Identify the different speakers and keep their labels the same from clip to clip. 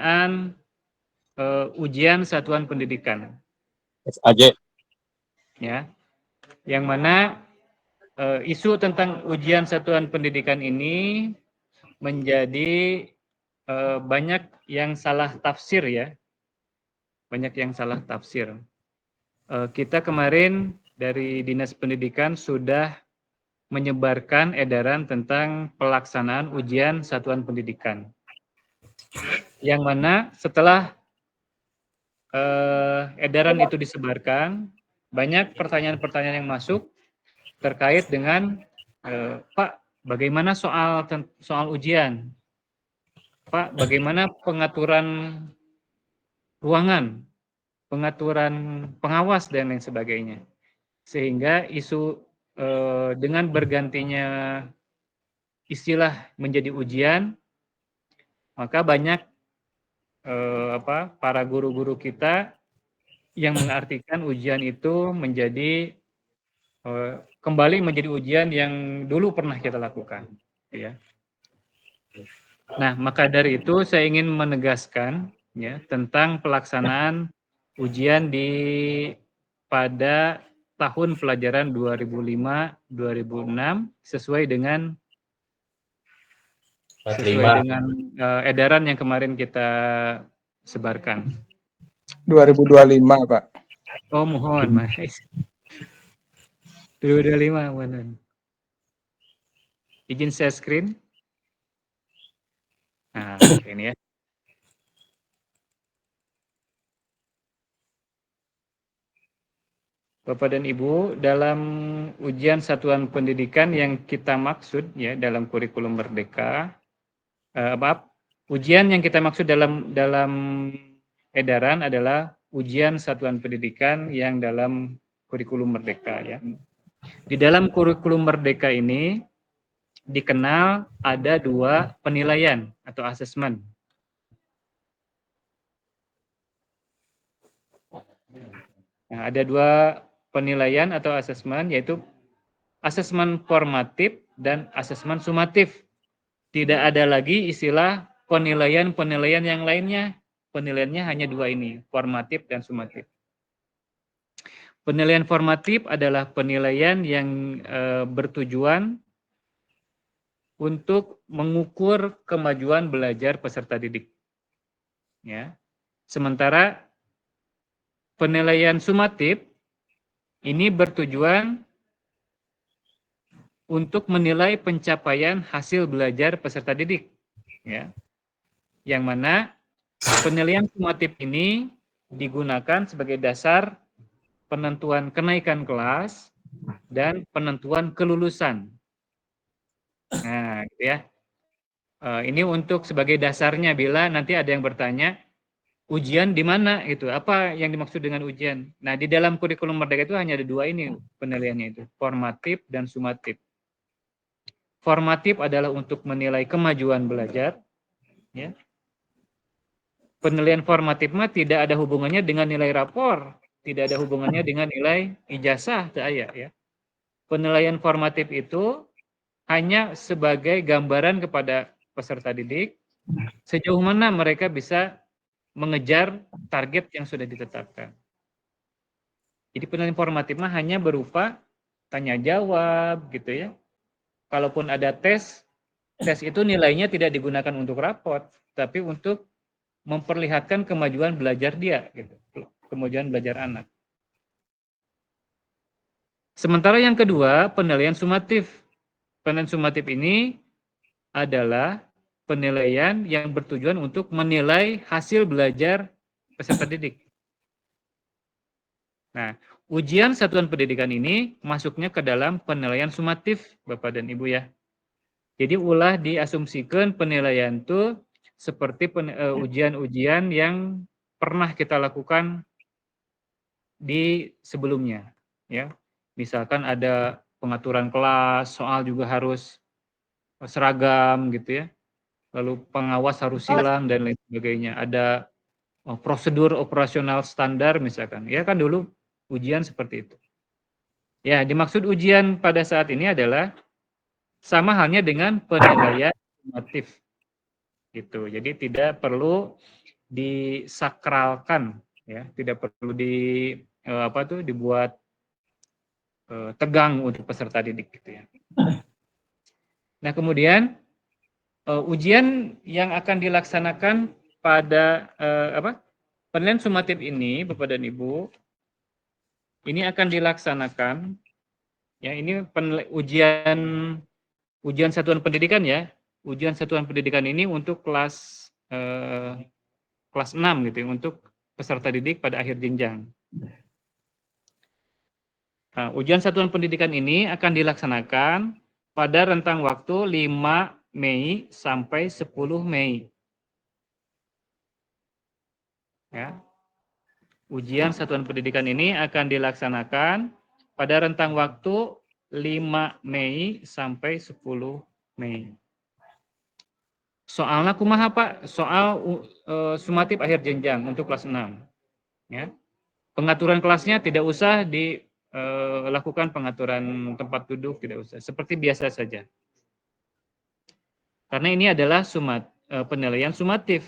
Speaker 1: pelaksanaan ujian satuan pendidikan.
Speaker 2: SAJ.
Speaker 1: Ya, yang mana isu tentang ujian satuan pendidikan ini menjadi banyak yang salah tafsir ya, banyak yang salah tafsir. Kita kemarin dari Dinas Pendidikan sudah menyebarkan edaran tentang pelaksanaan ujian satuan pendidikan, yang mana setelah edaran itu disebarkan, banyak pertanyaan-pertanyaan yang masuk terkait dengan Pak, bagaimana soal ujian? Pak, bagaimana pengaturan ruangan, pengaturan pengawas dan lain sebagainya. Sehingga isu dengan bergantinya istilah menjadi ujian, maka banyak para guru-guru kita yang mengartikan ujian itu menjadi kembali menjadi ujian yang dulu pernah kita lakukan, ya. Nah, maka dari itu saya ingin menegaskan ya tentang pelaksanaan ujian pada tahun pelajaran 2005-2006 sesuai dengan edaran yang kemarin kita sebarkan.
Speaker 3: 2025, Pak.
Speaker 1: Oh, mohon, Mas. 2025, mohon. Izin share screen. Nah, ini ya. Bapak dan Ibu, dalam ujian satuan pendidikan yang kita maksud ya dalam kurikulum Merdeka, ujian yang kita maksud dalam edaran adalah ujian satuan pendidikan yang dalam kurikulum Merdeka ya. Di dalam kurikulum Merdeka ini dikenal ada 2 penilaian atau asesmen. Nah, ada 2 penilaian atau asesmen, yaitu asesmen formatif dan asesmen sumatif. Tidak ada lagi istilah penilaian-penilaian yang lainnya. Penilaiannya hanya 2 ini, formatif dan sumatif. Penilaian formatif adalah penilaian yang bertujuan untuk mengukur kemajuan belajar peserta didik. Ya. Sementara penilaian sumatif ini bertujuan untuk menilai pencapaian hasil belajar peserta didik. Ya. Yang mana penilaian sumatif ini digunakan sebagai dasar penentuan kenaikan kelas dan penentuan kelulusan. Nah, gitu ya. Ini untuk sebagai dasarnya bila nanti ada yang bertanya, ujian di mana itu? Apa yang dimaksud dengan ujian? Nah, di dalam kurikulum Merdeka itu hanya ada 2 ini penilaiannya itu, formatif dan sumatif. Formatif adalah untuk menilai kemajuan belajar, ya. Penilaian formatif mah tidak ada hubungannya dengan nilai rapor, tidak ada hubungannya dengan nilai ijazah, ya. Penilaian formatif itu hanya sebagai gambaran kepada peserta didik sejauh mana mereka bisa mengejar target yang sudah ditetapkan. Jadi penilaian formatif mah hanya berupa tanya jawab gitu ya. Kalaupun ada tes itu nilainya tidak digunakan untuk rapot, tapi untuk memperlihatkan kemajuan belajar dia gitu. Kemajuan belajar anak. Sementara yang kedua, penilaian sumatif. Penilaian sumatif ini adalah penilaian yang bertujuan untuk menilai hasil belajar peserta didik. Nah, ujian satuan pendidikan ini masuknya ke dalam penilaian sumatif, Bapak dan Ibu ya. Jadi ulah diasumsikan penilaian itu seperti ujian-ujian yang pernah kita lakukan di sebelumnya, ya. Misalkan ada pengaturan kelas, soal juga harus seragam gitu ya. Lalu pengawas harus silang dan lain sebagainya. Ada prosedur operasional standar misalkan. Ya kan dulu ujian seperti itu. Ya, dimaksud ujian pada saat ini adalah sama halnya dengan penilaian sumatif. Gitu. Jadi tidak perlu disakralkan, ya, tidak perlu dibuat tegang untuk peserta didik gitu ya. Nah, kemudian ujian yang akan dilaksanakan pada penilaian sumatif ini, Bapak dan Ibu, ini akan dilaksanakan, ya, ini ujian satuan pendidikan ya, ujian satuan pendidikan ini untuk kelas 6 gitu ya, untuk peserta didik pada akhir jenjang. Nah, ujian satuan pendidikan ini akan dilaksanakan pada rentang waktu 5 Mei sampai 10 Mei. Ya. Ujian satuan pendidikan ini akan dilaksanakan pada rentang waktu 5 Mei sampai 10 Mei. Soalnya kumaha Pak? Soal sumatif akhir jenjang untuk kelas 6. Ya. Pengaturan kelasnya tidak usah dilakukan pengaturan tempat duduk, tidak usah. Seperti biasa saja. Karena ini adalah penilaian sumatif,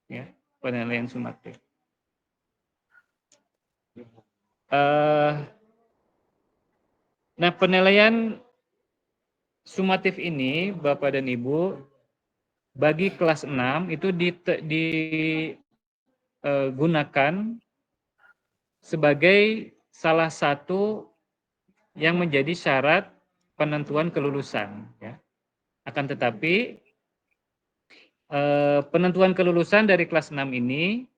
Speaker 1: ya, penilaian sumatif. Nah, penilaian sumatif ini, Bapak dan Ibu, bagi kelas 6 itu digunakan sebagai salah satu yang menjadi syarat penentuan kelulusan. Ya. Akan tetapi penentuan kelulusan dari kelas 6 ini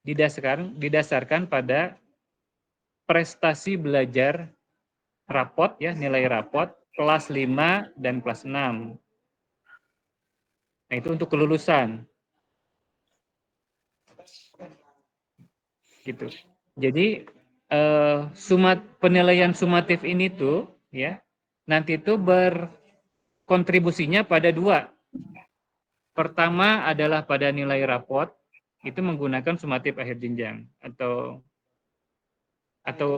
Speaker 1: didasarkan pada prestasi belajar rapot, ya, nilai rapot kelas 5 dan kelas 6. Nah, itu untuk kelulusan. Gitu. Jadi penilaian sumatif ini tuh, ya, nanti itu berkontribusinya pada dua. Pertama adalah pada nilai rapot, itu menggunakan sumatif akhir jenjang atau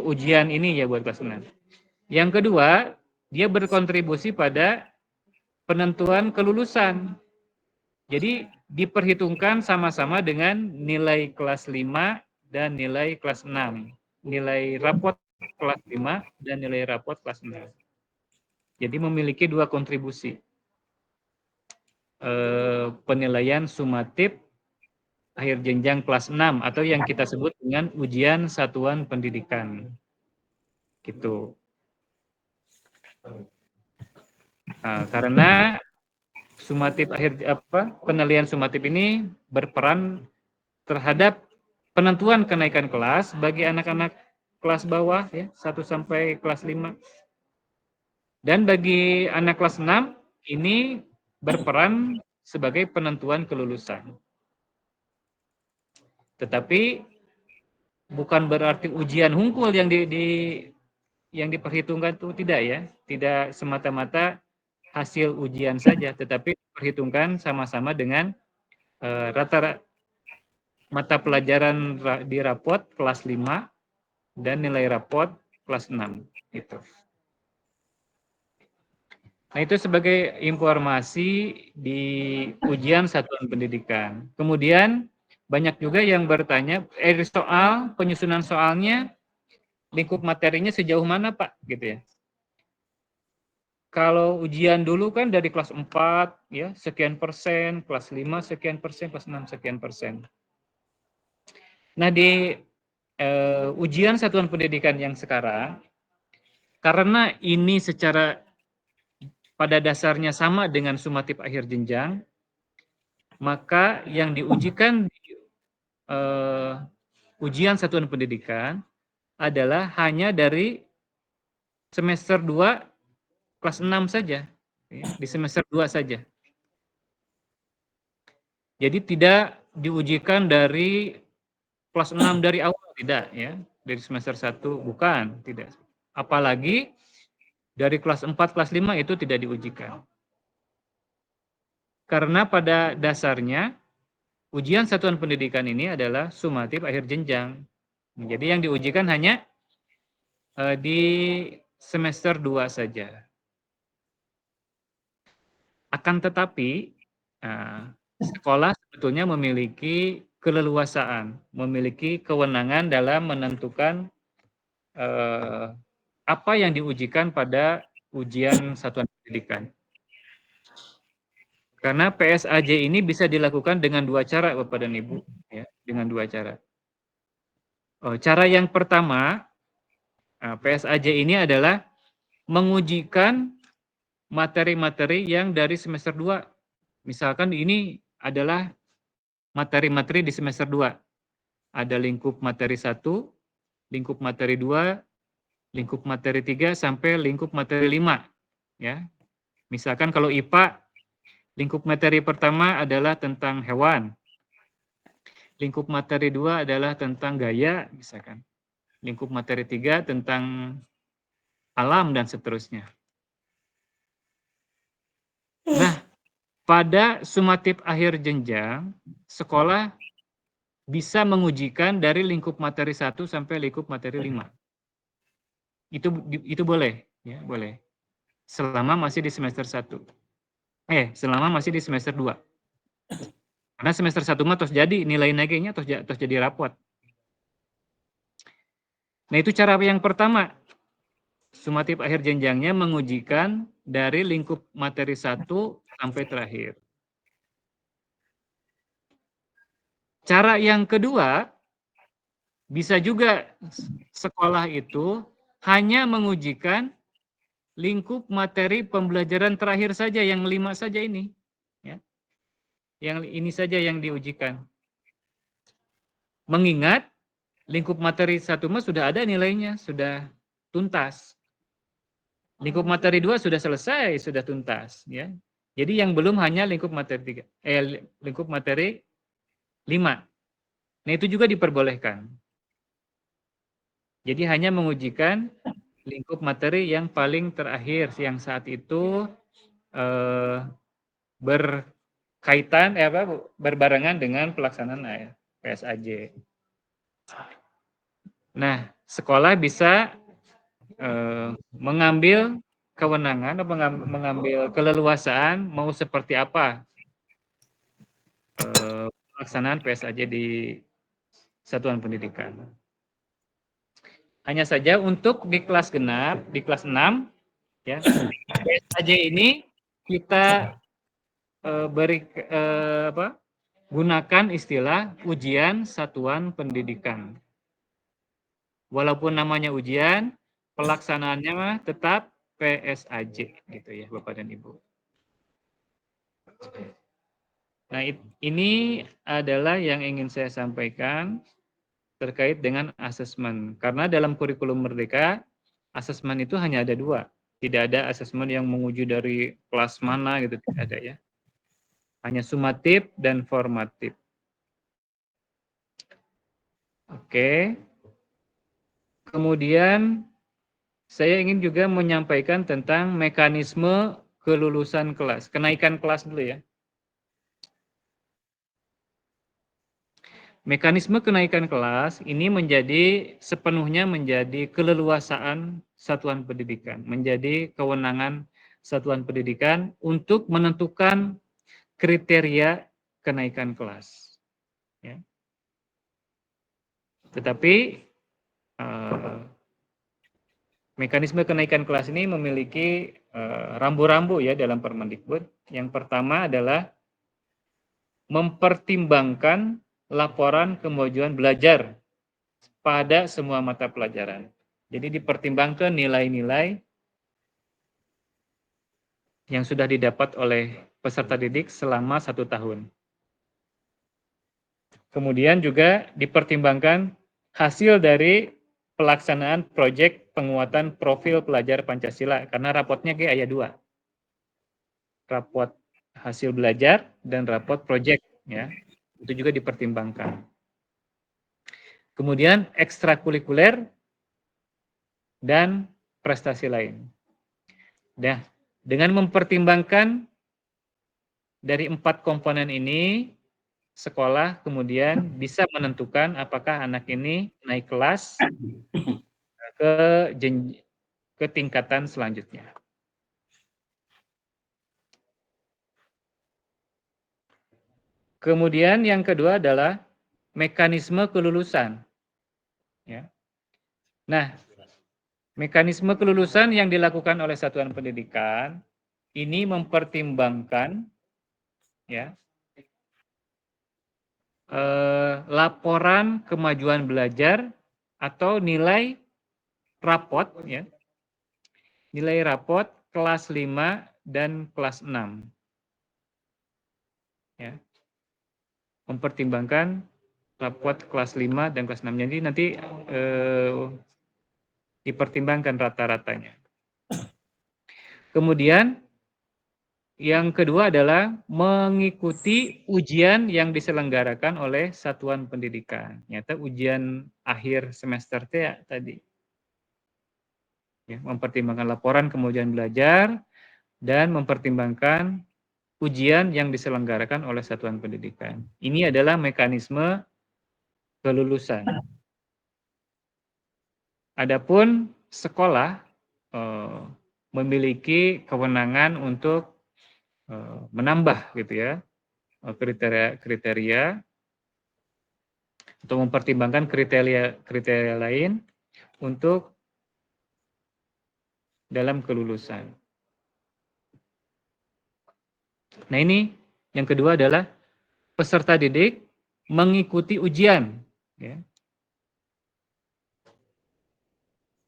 Speaker 1: ujian ini ya buat kelas 6. Yang kedua, dia berkontribusi pada penentuan kelulusan. Jadi diperhitungkan sama-sama dengan nilai kelas 5 dan nilai kelas 6. Nilai rapot kelas 5 dan nilai rapot kelas 6. Jadi memiliki dua kontribusi. Penilaian sumatif akhir jenjang kelas 6 atau yang kita sebut dengan ujian satuan pendidikan. Gitu. Nah, karena sumatif penilaian sumatif ini berperan terhadap penentuan kenaikan kelas bagi anak-anak kelas bawah, ya, 1 sampai kelas 5. Dan bagi anak kelas 6 ini berperan sebagai penentuan kelulusan. Tetapi bukan berarti ujian hungkul yang diperhitungkan itu, tidak ya. Tidak semata-mata hasil ujian saja, tetapi diperhitungkan sama-sama dengan rata-rata mata pelajaran di rapot kelas 5 dan nilai rapot kelas 6 itu. Nah, itu sebagai informasi di ujian satuan pendidikan. Kemudian banyak juga yang bertanya, soal penyusunan soalnya lingkup materinya sejauh mana, Pak? Gitu ya. Kalau ujian dulu kan dari kelas 4 ya sekian persen, kelas 5 sekian persen, kelas 6 sekian persen. Nah, di ujian satuan pendidikan yang sekarang, karena ini secara pada dasarnya sama dengan sumatif akhir jenjang, maka yang diujikan di ujian satuan pendidikan adalah hanya dari semester 2 kelas 6 saja, di semester 2 saja. Jadi tidak diujikan dari kelas 6 dari awal, tidak ya. Dari semester 1 bukan, tidak. Apalagi dari kelas 4, kelas 5 itu tidak diujikan. Karena pada dasarnya ujian satuan pendidikan ini adalah sumatif akhir jenjang. Jadi yang diujikan hanya di semester 2 saja. Akan tetapi sekolah sebetulnya memiliki keleluasaan, memiliki kewenangan dalam menentukan apa yang diujikan pada ujian satuan pendidikan. Karena PSAJ ini bisa dilakukan dengan dua cara, Bapak dan Ibu, ya, dengan dua cara. Cara yang pertama, PSAJ ini adalah mengujikan materi-materi yang dari semester 2. Misalkan ini adalah materi-materi di semester 2. Ada lingkup materi 1, lingkup materi 2, lingkup materi 3, sampai lingkup materi 5. Ya. Misalkan kalau IPA, lingkup materi pertama adalah tentang hewan. Lingkup materi 2 adalah tentang gaya, misalkan. Lingkup materi 3 tentang alam, dan seterusnya. Nah, pada sumatif akhir jenjang, sekolah bisa mengujikan dari lingkup materi 1 sampai lingkup materi 5. Itu boleh, ya, boleh. Selama masih di semester 1. Selama masih di semester 2. Karena semester 1 mah tos jadi nilai naiknya tos jadi rapot. Nah, itu cara yang pertama. Sumatif akhir jenjangnya mengujikan dari lingkup materi 1 sampai terakhir. Cara yang kedua, bisa juga sekolah itu hanya mengujikan lingkup materi pembelajaran terakhir saja, yang 5 saja ini. Ya. Yang ini saja yang diujikan. Mengingat lingkup materi 1 mah sudah ada nilainya, sudah tuntas. Lingkup materi 2 sudah selesai, sudah tuntas. Ya. Jadi yang belum hanya lingkup materi 3, lingkup materi 5. Nah, itu juga diperbolehkan. Jadi hanya mengujikan lingkup materi yang paling terakhir, yang saat itu berkaitan, berbarengan dengan pelaksanaan PSAJ. Nah, sekolah bisa mengambil kewenangan atau mengambil keleluasaan mau seperti apa pelaksanaan PSAJ di satuan pendidikan. Hanya saja untuk di kelas genap, di kelas 6, ya, PSAJ ini kita gunakan istilah ujian satuan pendidikan. Walaupun namanya ujian, pelaksanaannya tetap PSAJ, gitu ya, Bapak dan Ibu. Nah, ini adalah yang ingin saya sampaikan terkait dengan asesmen. Karena dalam kurikulum Merdeka, asesmen itu hanya ada 2. Tidak ada asesmen yang menguji dari kelas mana, gitu, tidak ada, ya. Hanya sumatif dan formatif. Oke. Kemudian saya ingin juga menyampaikan tentang mekanisme kelulusan kelas. Kenaikan kelas dulu, ya. Mekanisme kenaikan kelas ini sepenuhnya menjadi keleluasaan satuan pendidikan, menjadi kewenangan satuan pendidikan untuk menentukan kriteria kenaikan kelas. Ya. Tetapi mekanisme kenaikan kelas ini memiliki rambu-rambu, ya, dalam Permendikbud. Yang pertama adalah mempertimbangkan laporan kemajuan belajar pada semua mata pelajaran. Jadi dipertimbangkan nilai-nilai yang sudah didapat oleh peserta didik selama 1 tahun. Kemudian juga dipertimbangkan hasil dari pelaksanaan proyek penguatan profil pelajar Pancasila, karena rapotnya kayak ayat 2. Rapot hasil belajar dan rapot proyek, ya. Itu juga dipertimbangkan. Kemudian ekstrakurikuler dan prestasi lain. Nah, dengan mempertimbangkan dari 4 komponen ini, sekolah kemudian bisa menentukan apakah anak ini naik kelas ke tingkatan selanjutnya. Kemudian yang kedua adalah mekanisme kelulusan. Ya. Nah, mekanisme kelulusan yang dilakukan oleh satuan pendidikan ini mempertimbangkan ya laporan kemajuan belajar atau nilai rapot ya. Nilai rapot kelas 5 dan kelas 6. Ya. Mempertimbangkan rapot kelas 5 dan kelas 6. Jadi nanti dipertimbangkan rata-ratanya. Kemudian yang kedua adalah mengikuti ujian yang diselenggarakan oleh satuan pendidikan. Nyata ujian akhir semester tadi. Ya, mempertimbangkan laporan kemudian belajar dan mempertimbangkan ujian yang diselenggarakan oleh satuan pendidikan. Ini adalah mekanisme kelulusan. Adapun sekolah memiliki kewenangan untuk menambah gitu ya kriteria atau mempertimbangkan kriteria lain untuk dalam kelulusan. Nah ini yang kedua adalah peserta didik mengikuti ujian. Ya.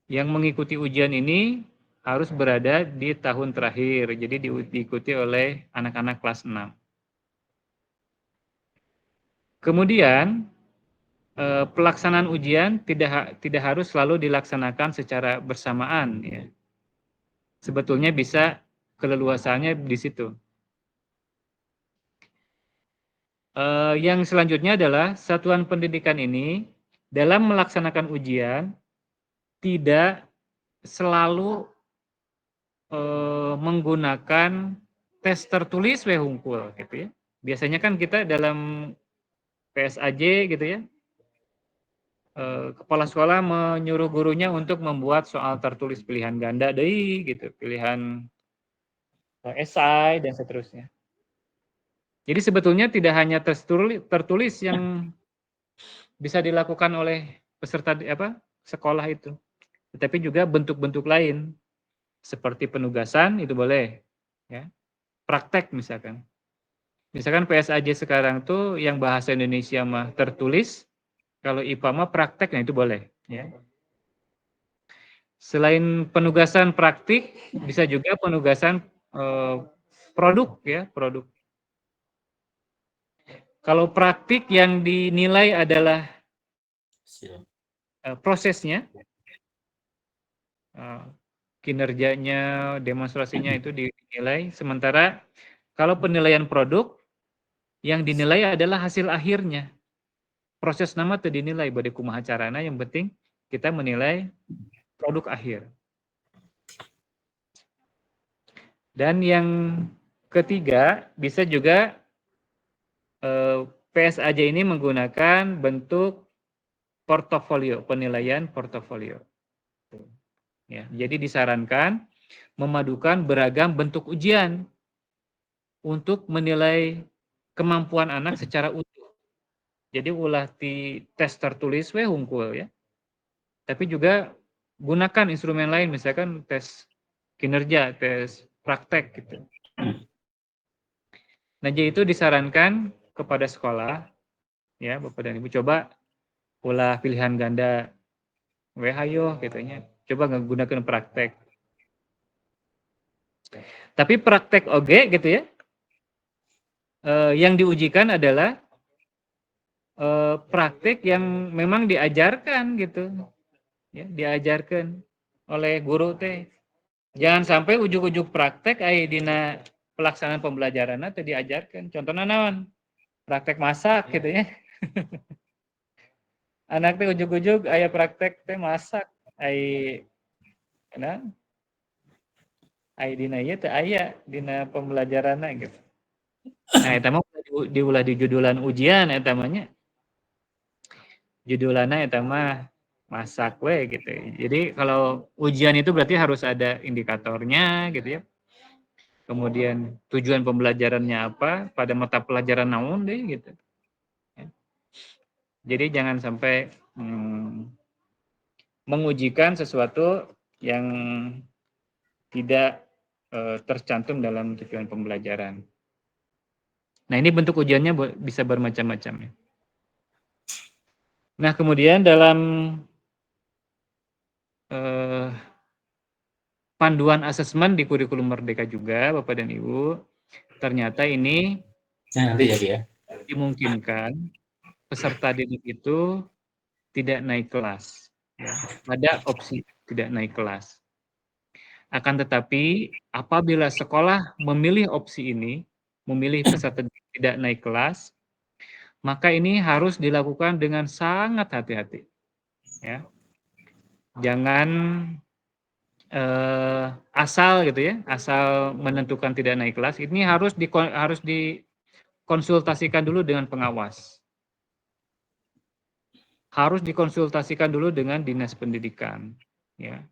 Speaker 1: Yang mengikuti ujian ini harus berada di tahun terakhir, jadi diikuti oleh anak-anak kelas 6. Kemudian pelaksanaan ujian tidak harus selalu dilaksanakan secara bersamaan. Ya. Sebetulnya bisa keleluasannya di situ. Yang selanjutnya adalah satuan pendidikan ini dalam melaksanakan ujian tidak selalu menggunakan tes tertulis hungkul gitu ya. Biasanya kan kita dalam PSAJ gitu ya, kepala sekolah menyuruh gurunya untuk membuat soal tertulis pilihan ganda deh gitu, pilihan esai dan seterusnya. Jadi sebetulnya tidak hanya tes tertulis yang bisa dilakukan oleh peserta sekolah itu, tetapi juga bentuk-bentuk lain seperti penugasan itu boleh, ya. Praktek misalkan PSAJ sekarang tuh yang bahasa Indonesia mah tertulis, kalau IPA mah praktek, nah itu boleh, ya. Selain penugasan praktik, bisa juga penugasan produk, ya, produk. Kalau praktik yang dinilai adalah prosesnya, kinerjanya, demonstrasinya itu dinilai. Sementara kalau penilaian produk, yang dinilai adalah hasil akhirnya. Proses nama itu dinilai bade kumaha carana, yang penting kita menilai produk akhir. Dan yang ketiga, bisa juga PSAJ ini menggunakan bentuk portofolio, penilaian portofolio. Ya, jadi disarankan memadukan beragam bentuk ujian untuk menilai kemampuan anak secara utuh. Jadi ulah di tes tertulis hungkul ya. Tapi juga gunakan instrumen lain, misalkan tes kinerja, tes praktek gitu. Nah, jadi itu disarankan kepada sekolah, ya Bapak dan Ibu, coba ulah pilihan ganda hayo katanya. Coba menggunakan praktek. Tapi praktek oge gitu ya. Yang diujikan adalah praktek yang memang diajarkan gitu. Ya, diajarkan oleh guru teh. Jangan sampai ujuk-ujuk praktek aya dina pelaksanaan pembelajaran atau diajarkan. Contohnya naon? Praktek masak gitu ya. Anak teh ujuk-ujuk aya praktek teh masak, aya dina ieu teh aya dina pembelajaranna gitu. Nah, eta mah diulah di judulan ujian eta mah nya. Judulanna eta mah masak we gitu. Jadi kalau ujian itu berarti harus ada indikatornya gitu ya. Kemudian tujuan pembelajarannya apa, pada mata pelajaran naon deh gitu. Jadi jangan sampai mengujikan sesuatu yang tidak tercantum dalam tujuan pembelajaran. Nah, ini bentuk ujiannya bisa bermacam-macam ya. Nah, kemudian dalam panduan asesmen di kurikulum Merdeka juga, Bapak dan Ibu, ternyata ini dimungkinkan peserta didik itu tidak naik kelas. Ya. Ada opsi tidak naik kelas. Akan tetapi apabila sekolah memilih opsi ini, memilih peserta didik tidak naik kelas, maka ini harus dilakukan dengan sangat hati-hati. Ya. Jangan asal gitu ya, asal menentukan tidak naik kelas. Ini harus dikonsultasikan dulu dengan pengawas. Harus dikonsultasikan dulu dengan dinas pendidikan, ya.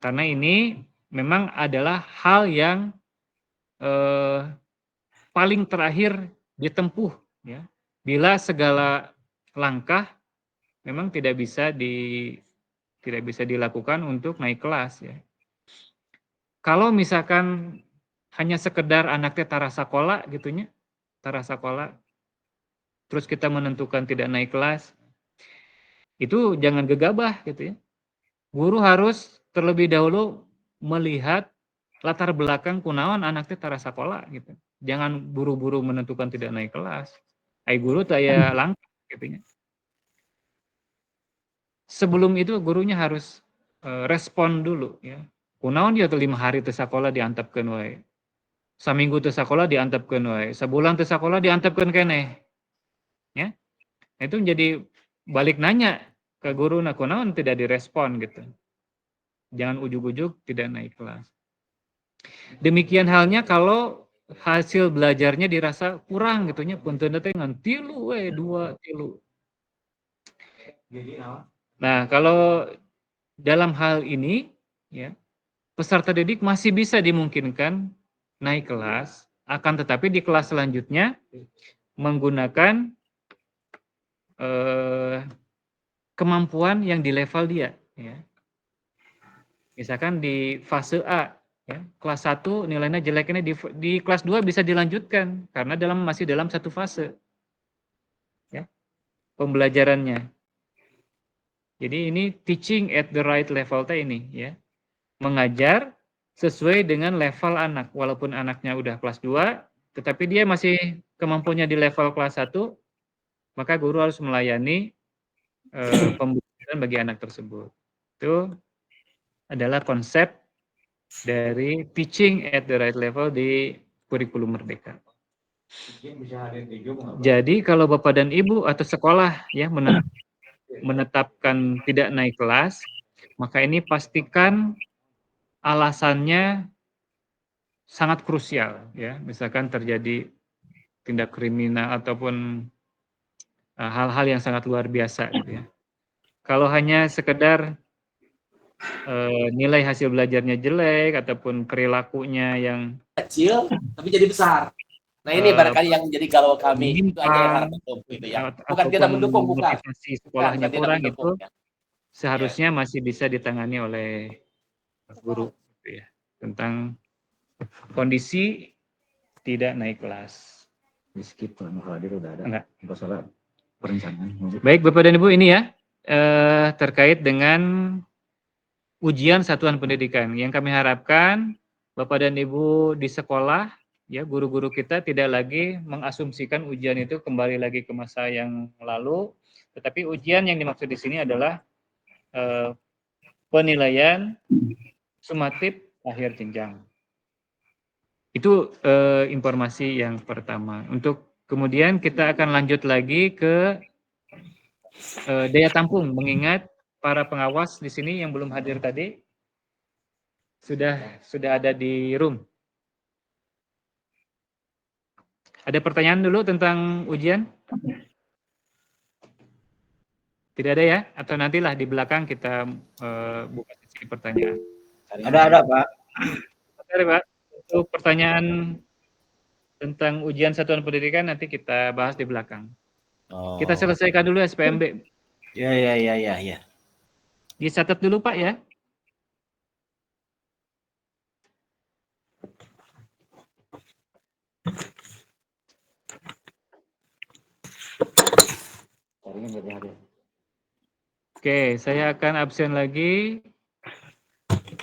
Speaker 1: Karena ini memang adalah hal yang paling terakhir ditempuh, ya. Bila segala langkah memang tidak bisa dilakukan untuk naik kelas, ya. Kalau misalkan hanya sekedar anaknya tara sakola gitunya, tara sakola, terus kita menentukan tidak naik kelas, itu jangan gegabah gitu ya. Guru harus terlebih dahulu melihat latar belakang kunaon anaknya tara sakola gitu. Jangan buru-buru menentukan tidak naik kelas. Ai guru teu aya langkah gitu ya. Sebelum itu gurunya harus respon dulu ya. Kunaon dia teh 5 hari teu sakola diantepkeun wae. Saminggu teu sakola diantepkeun wae. Sabulan teu sakola diantepkeun keneh. Ya. Itu menjadi balik nanya ke guru, nah kunaon tidak direspon gitu. Jangan ujuk-ujuk tidak naik kelas. Demikian halnya kalau hasil belajarnya dirasa kurang gitu nya, puntenna teh ngan 3 we, 2, 3. Nah, kalau dalam hal ini ya, peserta didik masih bisa dimungkinkan naik kelas, akan tetapi di kelas selanjutnya menggunakan kemampuan yang di level dia ya. Misalkan di fase A ya, kelas 1 nilainya jelek, ini di kelas 2 bisa dilanjutkan karena masih dalam satu fase ya pembelajarannya. Jadi ini teaching at the right level teh ini ya. Mengajar sesuai dengan level anak. Walaupun anaknya udah kelas 2, tetapi dia masih kemampuannya di level kelas 1, maka guru harus melayani pembelajaran bagi anak tersebut. Itu adalah konsep dari teaching at the right level di kurikulum Merdeka. Jadi kalau Bapak dan Ibu atau sekolah ya menetapkan tidak naik kelas, maka ini pastikan alasannya sangat krusial ya. Misalkan terjadi tindak kriminal ataupun hal-hal yang sangat luar biasa gitu ya. Kalau hanya sekedar nilai hasil belajarnya jelek ataupun perilakunya yang
Speaker 2: kecil tapi jadi besar. Nah ini barangkali yang jadi kalau kami itu aja yang harap mendukung gitu ya. Bukan kita mendukung, bukan.
Speaker 1: Motivasi sekolahnya kurang itu
Speaker 2: ya.
Speaker 1: seharusnya masih bisa ditangani oleh guru gitu ya. Tentang kondisi tidak naik kelas.
Speaker 4: Di skip kalau hadir udah ada.
Speaker 1: Enggak.
Speaker 4: Soal perencanaan.
Speaker 1: Baik Bapak dan Ibu, ini ya terkait dengan ujian satuan pendidikan. Yang kami harapkan Bapak dan Ibu di sekolah, ya guru-guru kita tidak lagi mengasumsikan ujian itu kembali lagi ke masa yang lalu, tetapi ujian yang dimaksud di sini adalah penilaian sumatif akhir jenjang. Itu informasi yang pertama. Untuk kemudian kita akan lanjut lagi ke daya tampung, mengingat para pengawas di sini yang belum hadir tadi sudah ada di room. Ada pertanyaan dulu tentang ujian? Tidak ada ya? Atau nantilah di belakang kita buka sesi pertanyaan.
Speaker 4: Ada Pak.
Speaker 1: Ada Pak. Untuk pertanyaan tentang ujian satuan pendidikan nanti kita bahas di belakang.
Speaker 2: Oh.
Speaker 1: Kita selesaikan dulu SPMB.
Speaker 2: Ya.
Speaker 1: Dicatat dulu Pak ya. Oke, saya akan absen lagi.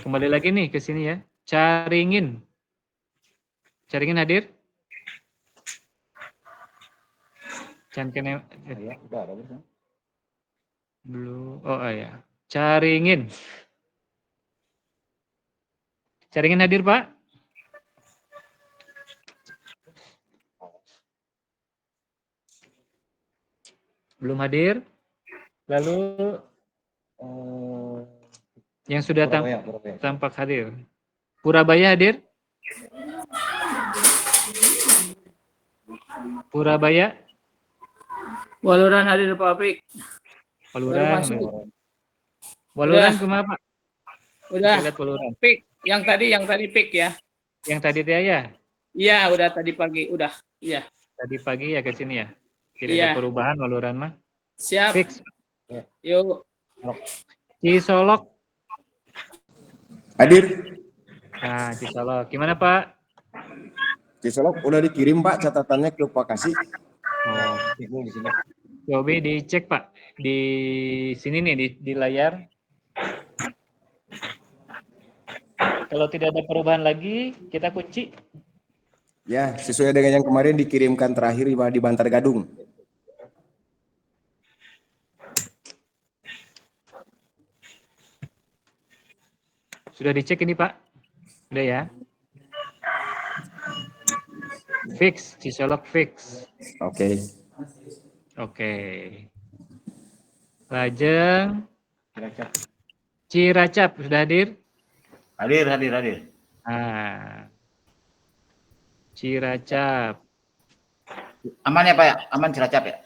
Speaker 1: Kembali lagi nih ke sini ya. Caringin. Caringin hadir? Belum. Oh ya. Caringin. Caringin hadir Pak? Belum hadir. Lalu yang sudah tampak hadir. Purabaya hadir? Purabaya?
Speaker 5: Waluran hadir Pak Apik.
Speaker 1: Waluran.
Speaker 5: Udah.
Speaker 1: Waluran kemana Pak?
Speaker 5: Udah.
Speaker 1: Kita lihat Waluran.
Speaker 5: Pik. Yang tadi Pik ya.
Speaker 1: Yang tadi dia ya?
Speaker 5: Iya, udah tadi pagi. Udah. Iya.
Speaker 1: Tadi pagi ya ke sini ya? Tidak
Speaker 5: Iya.
Speaker 1: ada perubahan Waluran mah?
Speaker 5: Siap.
Speaker 1: Fix.
Speaker 5: Yuk.
Speaker 1: Cisolok.
Speaker 6: Hadir.
Speaker 1: Nah, Cisolok. Gimana Pak?
Speaker 6: Cisolok udah dikirim Pak catatannya ke Pak Kasih.
Speaker 1: Oh, coba dicek Pak di sini nih di layar. Kalau tidak ada perubahan lagi, kita kunci.
Speaker 6: Ya, sesuai dengan yang kemarin dikirimkan terakhir di Bantar Gadung.
Speaker 1: Sudah dicek ini Pak? Udah ya? Fix, Cisolok fix.
Speaker 6: Oke.
Speaker 1: Oke. Lajeng. Ciracap sudah hadir?
Speaker 4: Hadir.
Speaker 1: Nah. Ciracap.
Speaker 4: Aman ya Pak ya? Aman Cilacap ya?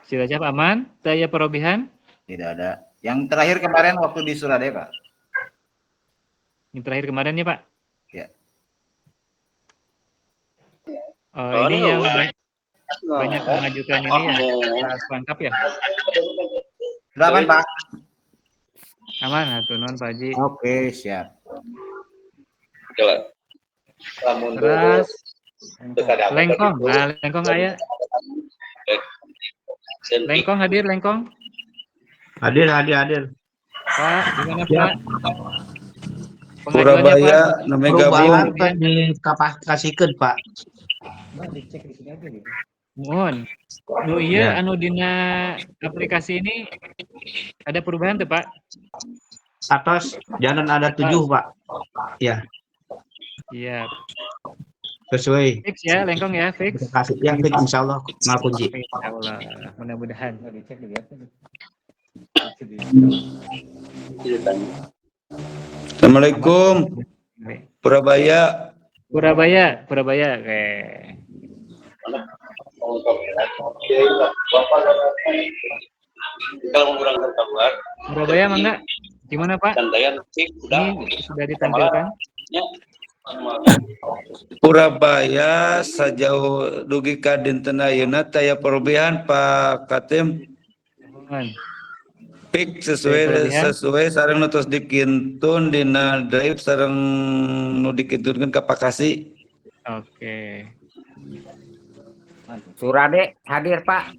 Speaker 1: Cilacap aman? Daya perobihan?
Speaker 4: Tidak ada. Yang terakhir kemarin waktu di Surabaya Pak.
Speaker 1: Yang terakhir kemarin ya Pak?
Speaker 4: Ya.
Speaker 1: Oh, ini yang banyak mengajukan ini ya, lengkap ya?
Speaker 4: Sudah aman Pak?
Speaker 1: Aman, hatur nuhun Pak Haji.
Speaker 4: Oke, siap.
Speaker 1: Terus lengkong, nah lengkong aya. Lengkong hadir, lengkong.
Speaker 7: Hadir.
Speaker 1: Pak, gimana Pak?
Speaker 3: Purabaya namanya
Speaker 7: Perubahan
Speaker 3: gabung.
Speaker 7: teh dikapasikeun Pak.
Speaker 1: Mohon. Nu ieu
Speaker 7: Ya.
Speaker 1: anu dina aplikasi ini ada perubahan tuh Pak?
Speaker 7: Atas jangan ada 7 Pak. Ya,
Speaker 1: Iya.
Speaker 7: sesuai.
Speaker 1: Fix ya, lengkong ya, fix.
Speaker 7: Kasih ya fix insyaallah ngakunci.
Speaker 1: Insyaallah, mudah-mudahan.
Speaker 3: Assalamualaikum. Purabaya.
Speaker 1: Purabaya. Oke. Purabaya mangga? Gimana Pak? Ini sudah ditampilkan?
Speaker 3: Purabaya sajauh dugi ka dinten ayeuna taya perubahan Pak Katim.
Speaker 1: Mohon.
Speaker 3: Pik sesuai sareng nu tos dikintun dina drive sareng nu dikintunkeun ka Pak Kasih.
Speaker 1: Oke.
Speaker 8: Surade hadir Pak.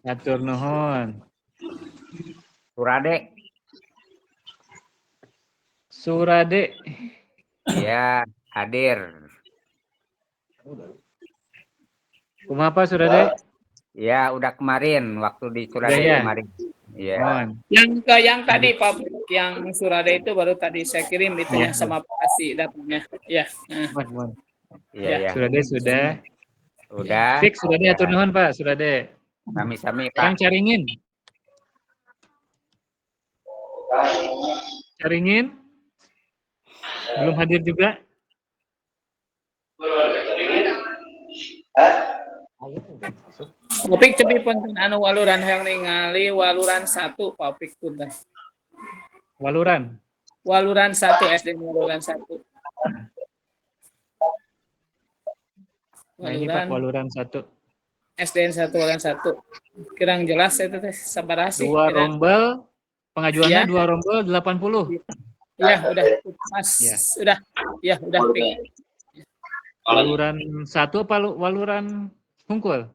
Speaker 1: Atur nuhun. Surade.
Speaker 8: Ya, hadir.
Speaker 1: Kumaha Pak Surade?
Speaker 8: Ya, udah kemarin waktu di Surade
Speaker 1: Udah ya?
Speaker 8: kemarin. Iya.
Speaker 1: Mohon.
Speaker 5: Yang tadi Pak Apik, yang Surade itu baru tadi saya kirim itu ya sama Pak Kasih datanya. Ya. Nah.
Speaker 1: Mohon.
Speaker 8: Iya.
Speaker 1: Surade sudah.
Speaker 8: Udah.
Speaker 1: Fix Surade atur nuhun Pak Surade.
Speaker 8: Sami-sami
Speaker 1: Sekarang
Speaker 8: Pak.
Speaker 1: Caringin. Caringin. Belum hadir juga.
Speaker 5: Apik cepi punten anu waluran yang ningali waluran 1 Pak Apik punten.
Speaker 1: Waluran.
Speaker 5: Waluran 1 SD waluran 1.
Speaker 1: Nah ini Pak Waluran 1.
Speaker 5: SDN 1 Walian 1. Kirang jelas itu teh sabarasi.
Speaker 1: 2 rombel, pengajuannya
Speaker 5: Ya.
Speaker 1: 2 rombel 80.
Speaker 5: Iya, udah Mas.
Speaker 1: Ya.
Speaker 5: Udah. Ya, udah.
Speaker 1: Waluran 1 apa waluran Hungkul?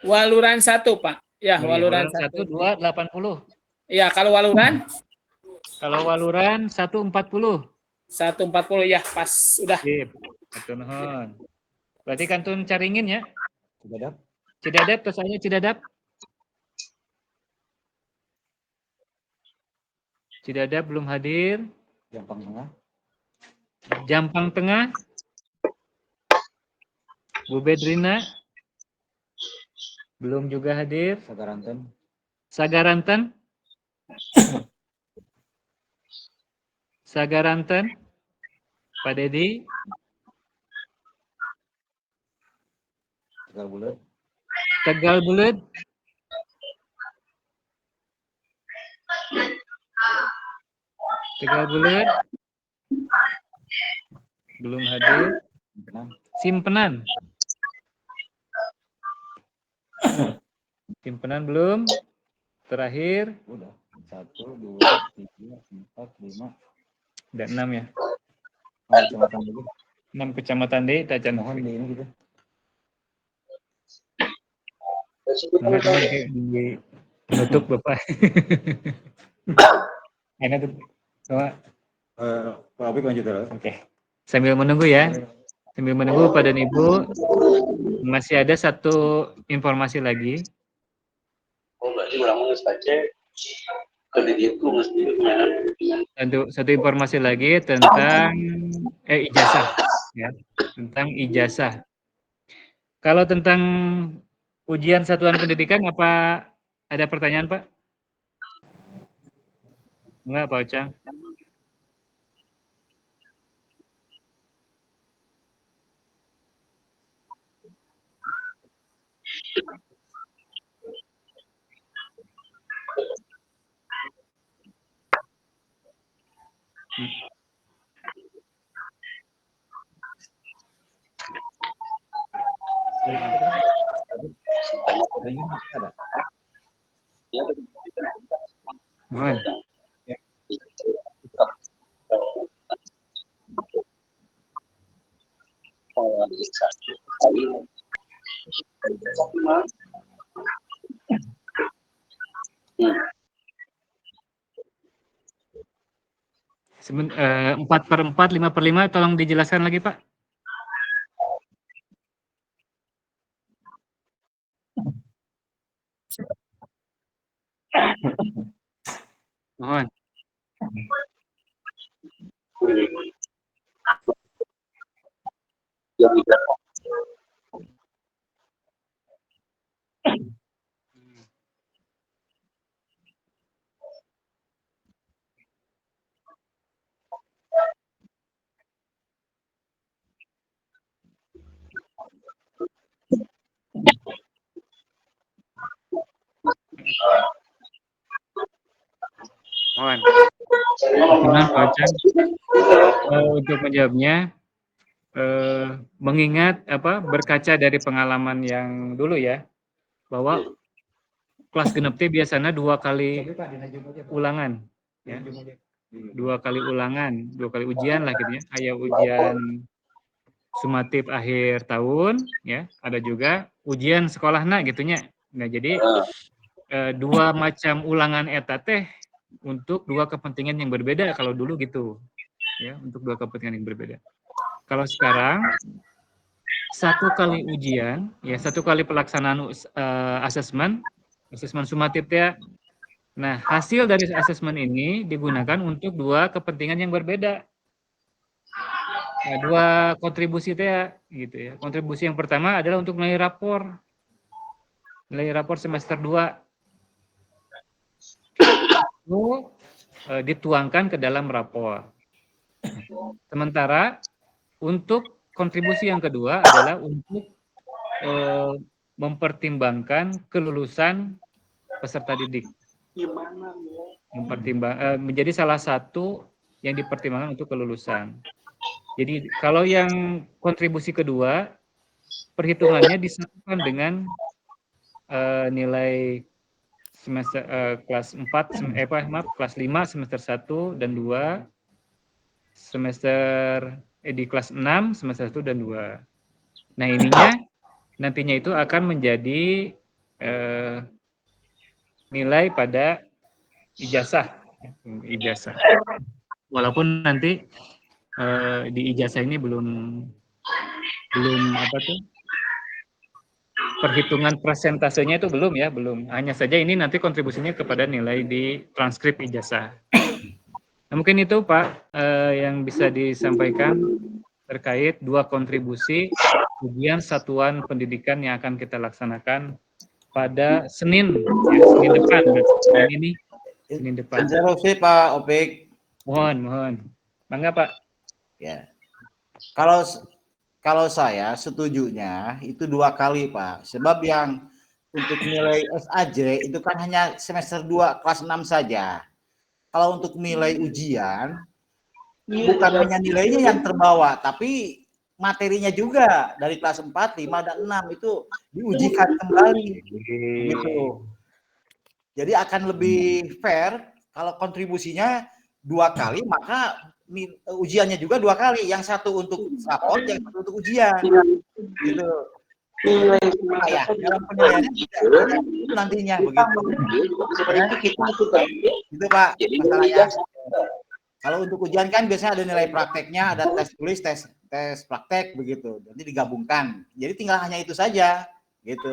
Speaker 5: Waluran 1, Pak. Ya, waluran
Speaker 1: 1
Speaker 5: 1.
Speaker 1: 2 80.
Speaker 5: Iya, kalau waluran?
Speaker 1: Kalau waluran 140.
Speaker 5: 140 ya, pas. Udah.
Speaker 1: Sip. Atur nuhun. Berarti kantun caringin ya.
Speaker 6: Cidadap.
Speaker 1: Cidadap tosanya Cidadap. Cidadap belum hadir.
Speaker 6: Jampang Tengah.
Speaker 1: Jampang Tengah. Bu Bedrina belum juga hadir.
Speaker 6: Sagaranten.
Speaker 1: Sagaranten. Sagaranten. Pak Dedi.
Speaker 6: Tegal Bulet.
Speaker 1: Tegal Bulet. Tegal Bulet. Belum hadir. Simpenan. Simpenan belum. Terakhir.
Speaker 6: Udah. 1, 2, 3, 4, 5.
Speaker 1: Ada 6 ya.
Speaker 6: Kecamatan dulu.
Speaker 1: 6 kecamatan deh, Tacan.
Speaker 6: Mohon di ini gitu.
Speaker 1: Di penutup Bapak. Enak tuh. Sama.
Speaker 6: Pak Apik lanjut terus.
Speaker 1: Oke. Sambil menunggu ya. Sambil menunggu Pak dan Ibu, masih ada satu informasi lagi. Satu informasi lagi tentang ijazah, ya, tentang ijazah. Kalau tentang ujian satuan pendidikan, apa ada pertanyaan, Pak? Enggak, Pak Ocang. Mohon. Empat per 4, 5 per 5, tolong dijelaskan lagi, Pak. Mohon. Mohon. Mohon, Pak Ocang. Untuk menjawabnya, mengingat berkaca dari pengalaman yang dulu ya, bahwa kelas genep T biasanya 2 kali ulangan, ya. 2 kali ulangan, 2 kali ujian lah gitu ya. Aya ujian sumatif akhir tahun, ya. Ada juga ujian sekolahna gitunya. Nah, jadi 2 macam ulangan eta teh untuk 2 kepentingan yang berbeda kalau dulu gitu, ya, untuk 2 kepentingan yang berbeda. Kalau sekarang 1 kali ujian, ya, 1 kali pelaksanaan asesmen sumatif ya. Nah, hasil dari asesmen ini digunakan untuk 2 kepentingan yang berbeda. Nah, 2 kontribusi teh gitu ya. Kontribusi yang pertama adalah untuk nilai rapor semester 2. Itu dituangkan ke dalam rapor. Sementara untuk kontribusi yang kedua adalah untuk mempertimbangkan kelulusan peserta didik. Menjadi salah satu yang dipertimbangkan untuk kelulusan. Jadi kalau yang kontribusi kedua, perhitungannya disatukan dengan nilai semester kelas 4 kelas 5 semester 1 dan 2, semester di kelas 6 semester 1 dan 2. Nah, nantinya itu akan menjadi nilai pada ijazah. Walaupun nanti di ijazah ini belum perhitungan presentasenya itu belum. Hanya saja ini nanti kontribusinya kepada nilai di transkrip ijazah. Nah, mungkin itu Pak yang bisa disampaikan terkait 2 kontribusi ujian satuan pendidikan yang akan kita laksanakan pada Senin depan. Senin depan.
Speaker 4: Interupsi Pak Opik.
Speaker 1: Mohon. Bangga Pak.
Speaker 4: Ya. Kalau saya setujunya itu 2 kali Pak. Sebab yang untuk nilai SAJ itu kan hanya semester 2 kelas 6 saja. Kalau untuk nilai ujian bukan hanya nilainya yang terbawa, tapi materinya juga dari kelas 4, 5, dan 6 itu diujikan kembali. Gitu. Jadi akan lebih fair kalau kontribusinya 2 kali, maka ujiannya juga 2 kali. Yang satu untuk raport, yang satu untuk ujian. Gitu. Nah, ya, dalam penilaiannya itu nantinya begitu. Itu Pak masalahnya. Kalau untuk ujian kan biasanya ada nilai prakteknya, ada tes tulis, tes praktek begitu. Nanti digabungkan. Jadi tinggal hanya itu saja, gitu.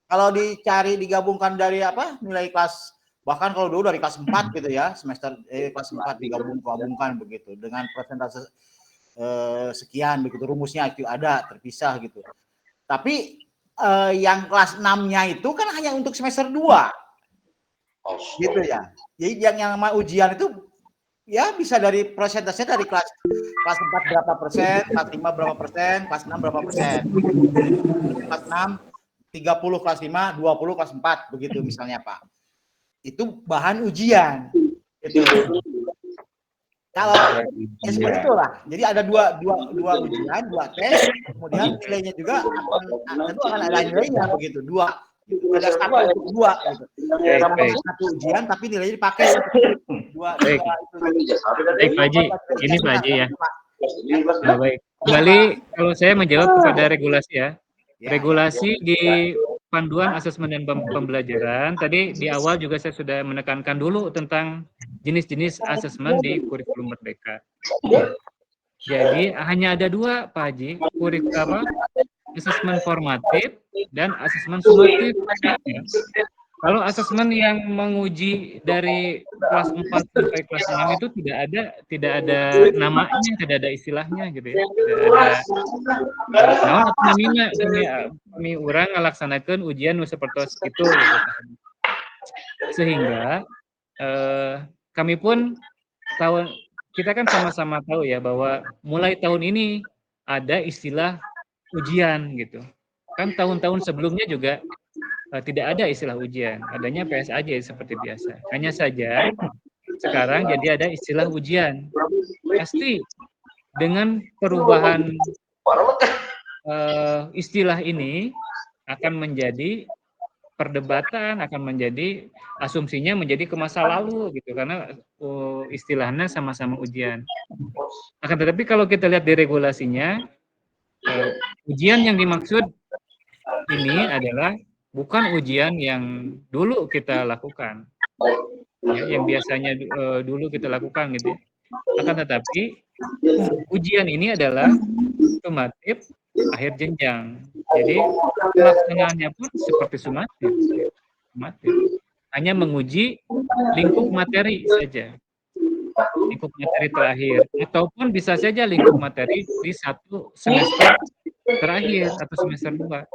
Speaker 4: Kalau dicari digabungkan dari nilai kelas, bahkan kalau dulu dari kelas 4 gitu ya, semester kelas 4 digabungkan begitu dengan persentase sekian begitu, rumusnya itu ada terpisah gitu. Tapi yang kelas 6-nya itu kan hanya untuk semester 2. Gitu ya. Jadi yang nama ujian itu ya bisa dari persentasenya dari kelas 4 berapa persen, kelas 5 berapa persen, kelas 6 berapa persen. Kelas 6 30 kelas 5, 20 kelas 4 begitu misalnya Pak. Itu bahan ujian. Gitu. Kalau seperti itulah. Jadi ada dua ujian, 2 tes, kemudian nilainya juga akan ada nilainya begitu, 2. Ada 1 untuk 2 gitu. Satu ujian tapi nilainya dipakai 2.
Speaker 1: Baik Pak Haji, ini Pak Haji ya. Nah, baik. Kembali kalau saya menjawab kepada regulasi ya. Regulasi di panduan asesmen dan pembelajaran, tadi di awal juga saya sudah menekankan dulu tentang jenis-jenis asesmen di kurikulum Merdeka. Jadi hanya ada 2 Pak Haji, asesmen formatif dan asesmen sumatif. Kalau asesmen yang menguji dari kelas 4 sampai kelas 6 itu tidak ada namanya, tidak ada istilahnya gitu ya. Tidak ada kami urang ngalaksanakeun ujian sapertos kitu gitu. Sehingga kami pun kita kan sama-sama tahu ya bahwa mulai tahun ini ada istilah ujian gitu. Kan tahun-tahun sebelumnya juga tidak ada istilah ujian, adanya PSAJ seperti biasa. Hanya saja sekarang jadi ada istilah ujian. Pasti dengan perubahan istilah ini akan menjadi perdebatan, akan menjadi asumsinya menjadi ke masa lalu gitu, karena istilahnya sama-sama ujian. Akan tetapi kalau kita lihat di regulasinya, ujian yang dimaksud ini adalah bukan ujian yang dulu kita lakukan, ya, yang biasanya dulu kita lakukan gitu. Akan tetapi ujian ini adalah sumatif akhir jenjang. Jadi pelaksanaannya pun seperti sumatif. Hanya menguji lingkup materi saja. Lingkup materi terakhir, ataupun bisa saja lingkup materi di 1 semester terakhir atau semester 2.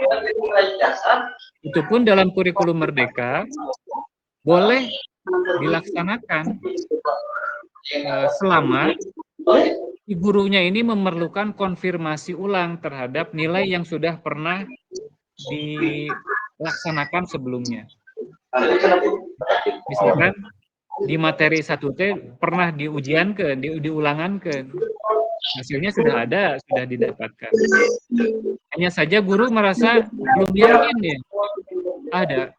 Speaker 1: Itu pun dalam kurikulum Merdeka boleh dilaksanakan selama si gurunya ini memerlukan konfirmasi ulang terhadap nilai yang sudah pernah dilaksanakan sebelumnya. Misalkan di materi 1T pernah diujiankan, diulangankan. Hasilnya sudah ada, sudah didapatkan. Hanya saja guru merasa belum yakin ya. ada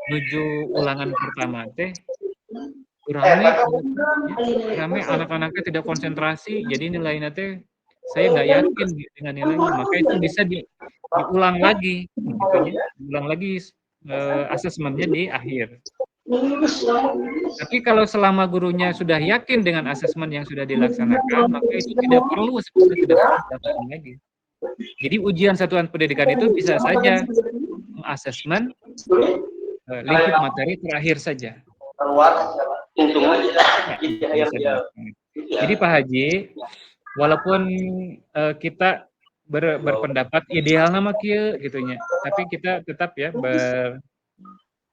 Speaker 1: nuju ulangan pertama teh rame anak-anaknya tidak konsentrasi, jadi nilainya teh saya nggak yakin dengan nilainya, maka itu bisa diulang lagi, gitu ya, diulang lagi asesmennya di akhir. Tapi kalau selama gurunya sudah yakin dengan asesmen yang sudah dilaksanakan, maka itu tidak perlu dilakukan lagi. Jadi ujian satuan pendidikan itu bisa saja asesmen lingkup materi terakhir saja. Jadi Pak Haji, walaupun kita berpendapat ideal nama kieu gitunya, tapi kita tetap ya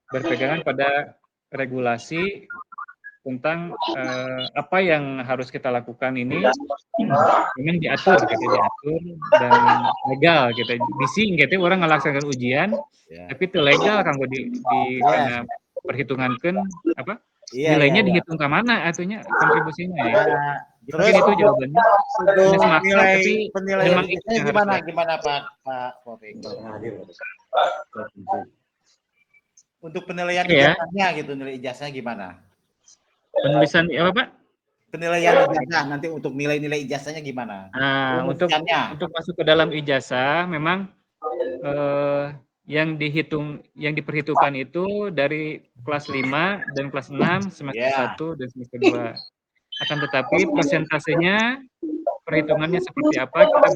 Speaker 1: berpegangan pada regulasi tentang apa yang harus kita lakukan ini memang diatur dan legal gitu. Bisi gitu orang ngelaksanakan ujian tapi itu legal kanggo karena perhitungankeun apa? Nilainya dihitung ke mana atunya kontribusinya ya. Mungkin itu jawabannya.
Speaker 4: Penilaian gimana Pak Popik? Untuk penilaian ijazahnya gitu, nilai ijazahnya gimana?
Speaker 1: Penulisan apa Pak?
Speaker 4: Penilaian ijazah nanti untuk nilai-nilai ijazahnya gimana?
Speaker 1: Nah, untuk masuk ke dalam ijazah memang yang diperhitungkan itu dari kelas 5 dan kelas 6 semester 1 dan semester 2. Akan tetapi persentasenya perhitungannya seperti apa kita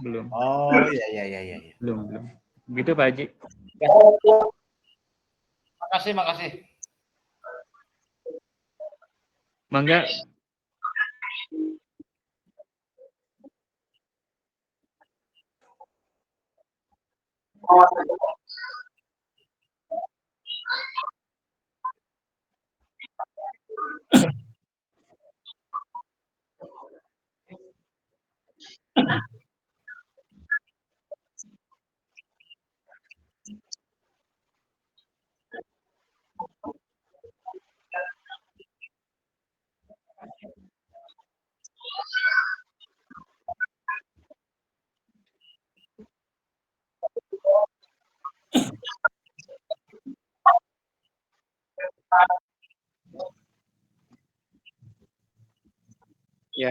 Speaker 1: belum.
Speaker 4: Oh iya.
Speaker 1: Belum. Begitu Pak Haji.
Speaker 4: Makasih.
Speaker 1: Mangga. Ya.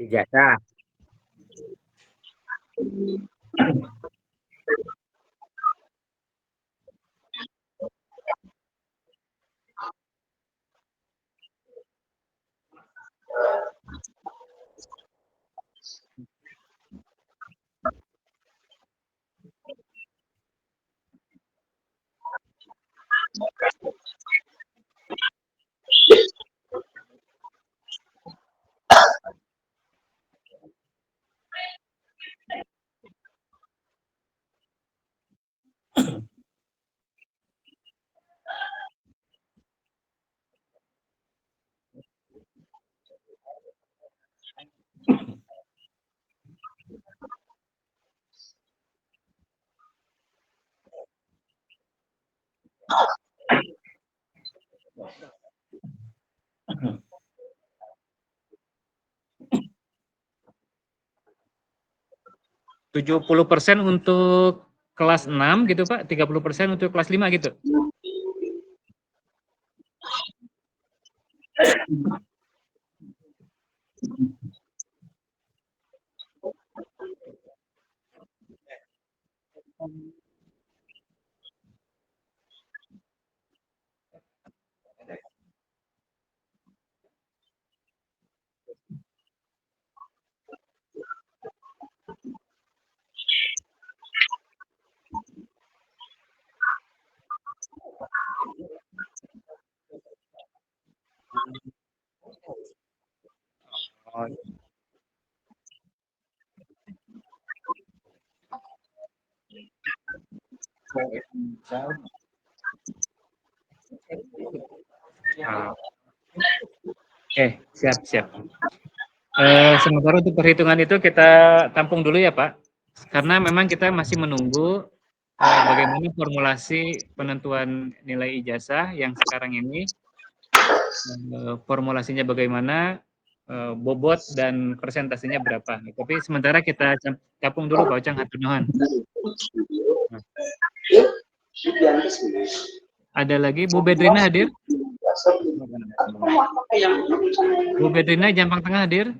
Speaker 8: Ijazah.
Speaker 1: %70 untuk kelas 6 gitu Pak, 30% untuk kelas 5 gitu. Oke, siap. Sementara untuk perhitungan itu kita tampung dulu ya Pak, karena memang kita masih menunggu bagaimana formulasi penentuan nilai ijazah yang sekarang ini, formulasinya bagaimana, bobot dan presentasinya berapa. Tapi sementara kita tampung dulu Pak Ocang, hatur nuhun. Ada lagi Bu Bedrina hadir? Bu Bedrina Jampang Tengah hadir?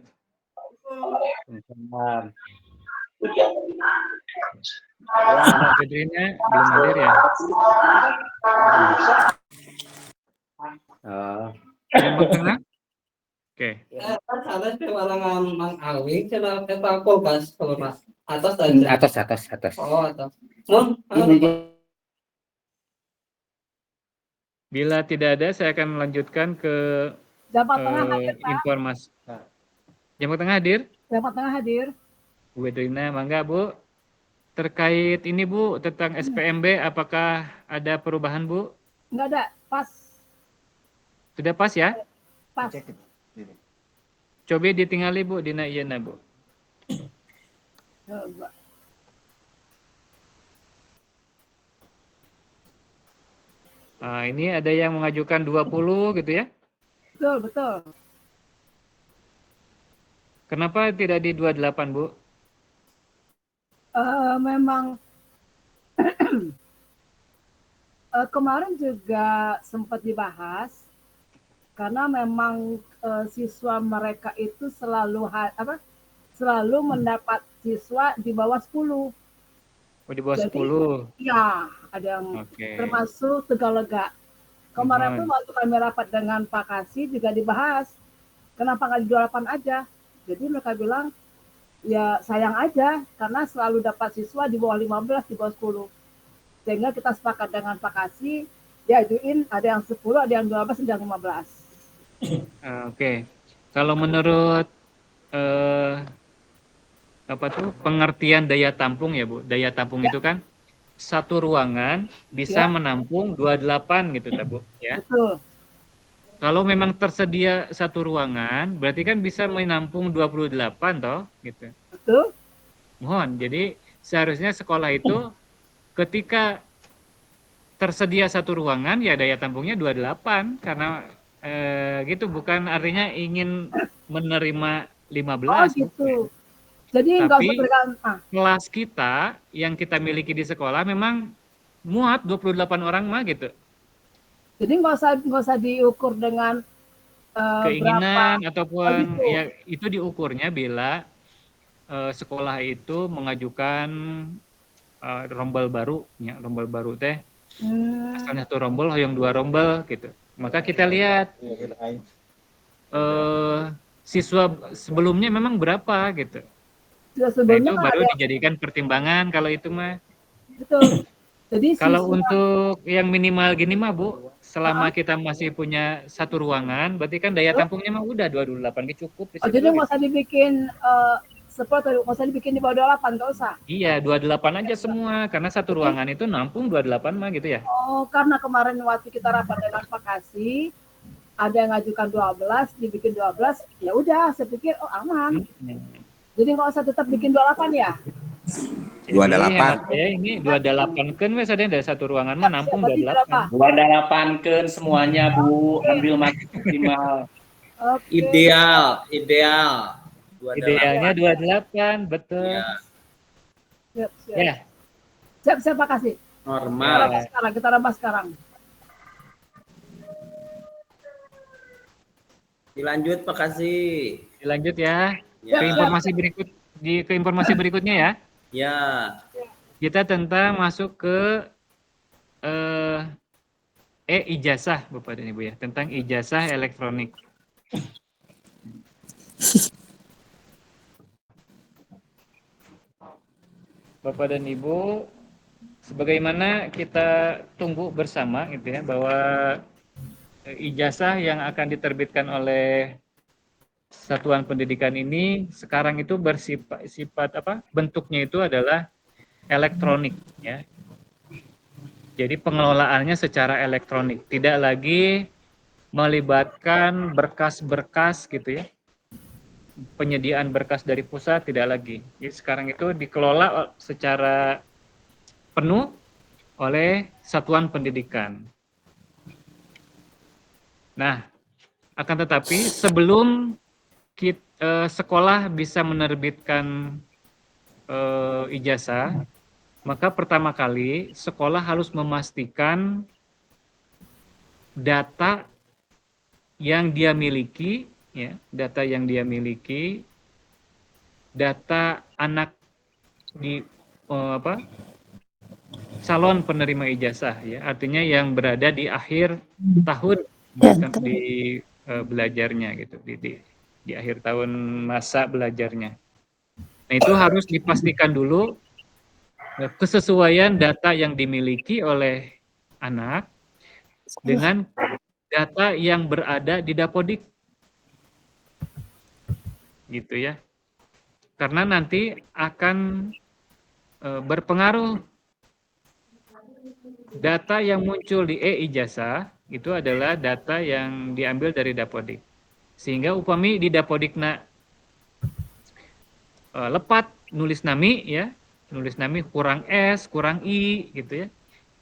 Speaker 1: Bu Bedrina belum hadir ya? Jampang Tengah? Oke.
Speaker 9: Ada kewalangan Mang Alwi, channel Peta Polgas, kalau Mas. Atas aja.
Speaker 8: Atas.
Speaker 9: Oh, atas.
Speaker 1: Bila tidak ada, saya akan melanjutkan ke
Speaker 10: Jampang Tengah hadir, Pak.
Speaker 1: informasi. Jampang Tengah hadir?
Speaker 10: Jampang Tengah hadir.
Speaker 1: Bu Bedrina, mangga Bu. Terkait ini Bu, tentang SPMB, apakah ada perubahan Bu?
Speaker 10: Enggak ada, pas.
Speaker 1: Sudah pas ya?
Speaker 10: Pas.
Speaker 1: Coba ditinggali Bu, Dina Iyana Bu.
Speaker 10: Coba.
Speaker 1: Nah, ini ada yang mengajukan 20 gitu ya?
Speaker 10: Betul, betul.
Speaker 1: Kenapa tidak di 28 Bu?
Speaker 10: Memang kemarin juga sempat dibahas karena memang siswa mereka itu selalu mendapat siswa di bawah 10.
Speaker 1: Oh, di bawah
Speaker 10: Jadi,
Speaker 1: 10.
Speaker 10: Ya, ada yang termasuk Tegalega. Kemarin tuh waktu kami rapat dengan Pak Kasih juga dibahas. Kenapa nggak di 28 aja? Jadi mereka bilang, ya sayang aja karena selalu dapat siswa di bawah 15, di bawah 10. Sehingga kita sepakat dengan Pak Kasih, diajuin ada yang 10, ada yang 12, ada yang 15.
Speaker 1: Oke. Kalau menurut pengertian daya tampung ya Bu, daya tampung itu kan satu ruangan bisa menampung 28 gitu Bu ya.
Speaker 10: Betul.
Speaker 1: Kalau memang tersedia satu ruangan berarti kan bisa menampung 28 toh gitu.
Speaker 10: Betul.
Speaker 1: Mohon, jadi seharusnya sekolah itu ketika tersedia satu ruangan ya daya tampungnya 28 karena gitu, bukan artinya ingin menerima 15.
Speaker 10: Oh gitu. Jadi nggak usah bergantung.
Speaker 1: Kelas kita yang kita miliki di sekolah memang muat 28 orang mah gitu.
Speaker 10: Jadi nggak usah diukur dengan
Speaker 1: keinginan
Speaker 10: berapa,
Speaker 1: ataupun
Speaker 10: gitu.
Speaker 1: ya itu diukurnya bila sekolah itu mengajukan rombel baru, ya rombel baru teh. Asalnya satu rombel, hoyong 2 rombel gitu. Maka kita lihat siswa sebelumnya memang berapa gitu. Nah, itu baru dijadikan pertimbangan kalau itu mah.
Speaker 10: Betul. Jadi
Speaker 1: kalau untuk yang minimal gini mah Bu, selama kita masih punya satu ruangan, berarti kan daya tampungnya mah udah 28 cukup.
Speaker 10: Jadi nggak usah dibikin seperti nggak usah dibikin di bawah 28, nggak usah.
Speaker 1: Iya, 28 aja semua, karena satu ruangan itu nampung 28 mah gitu ya.
Speaker 10: Oh, karena kemarin waktu kita rapat dengan Pak Kasih, ada yang ngajukan 12, dibikin 12, ya udah, saya pikir oh aman. Jadi nggak usah tetap bikin 28 ya?
Speaker 3: 28.
Speaker 1: Ya ini 28 kan wes ada dari satu ruangan mah nampung 28.
Speaker 2: 28 kan semuanya Bu, ambil maksimal.
Speaker 5: Ideal.
Speaker 1: Idealnya 28, betul.
Speaker 10: Siap.
Speaker 1: Ya.
Speaker 10: Siap Pak Kasih.
Speaker 5: Normal.
Speaker 10: Kita rambah sekarang.
Speaker 5: Dilanjut Pak Kasih.
Speaker 1: Dilanjut ya. Ke informasi berikutnya ya.
Speaker 5: Ya.
Speaker 1: Kita tentang masuk ke ijazah Bapak dan Ibu ya, tentang ijazah elektronik. Bapak dan Ibu, sebagaimana kita tunggu bersama gitu ya, bahwa ijazah yang akan diterbitkan oleh satuan pendidikan ini sekarang itu bersifat bentuknya itu adalah elektronik ya. Jadi pengelolaannya secara elektronik, tidak lagi melibatkan berkas-berkas gitu ya. Penyediaan berkas dari pusat tidak lagi. Jadi sekarang itu dikelola secara penuh oleh satuan pendidikan. Nah, akan tetapi sebelum sekolah bisa menerbitkan ijazah, maka pertama kali sekolah harus memastikan data yang dia miliki, ya, data yang dia miliki, data anak di calon penerima ijazah, ya, artinya yang berada di akhir tahun di belajarnya gitu, di akhir tahun masa belajarnya. Nah, itu harus dipastikan dulu kesesuaian data yang dimiliki oleh anak dengan data yang berada di Dapodik, gitu ya. Karena nanti akan berpengaruh data yang muncul di e-ijazah itu adalah data yang diambil dari Dapodik. Sehingga upami di Dapodikna lepat nulis nami, ya, nulis nami kurang S, kurang I, gitu ya.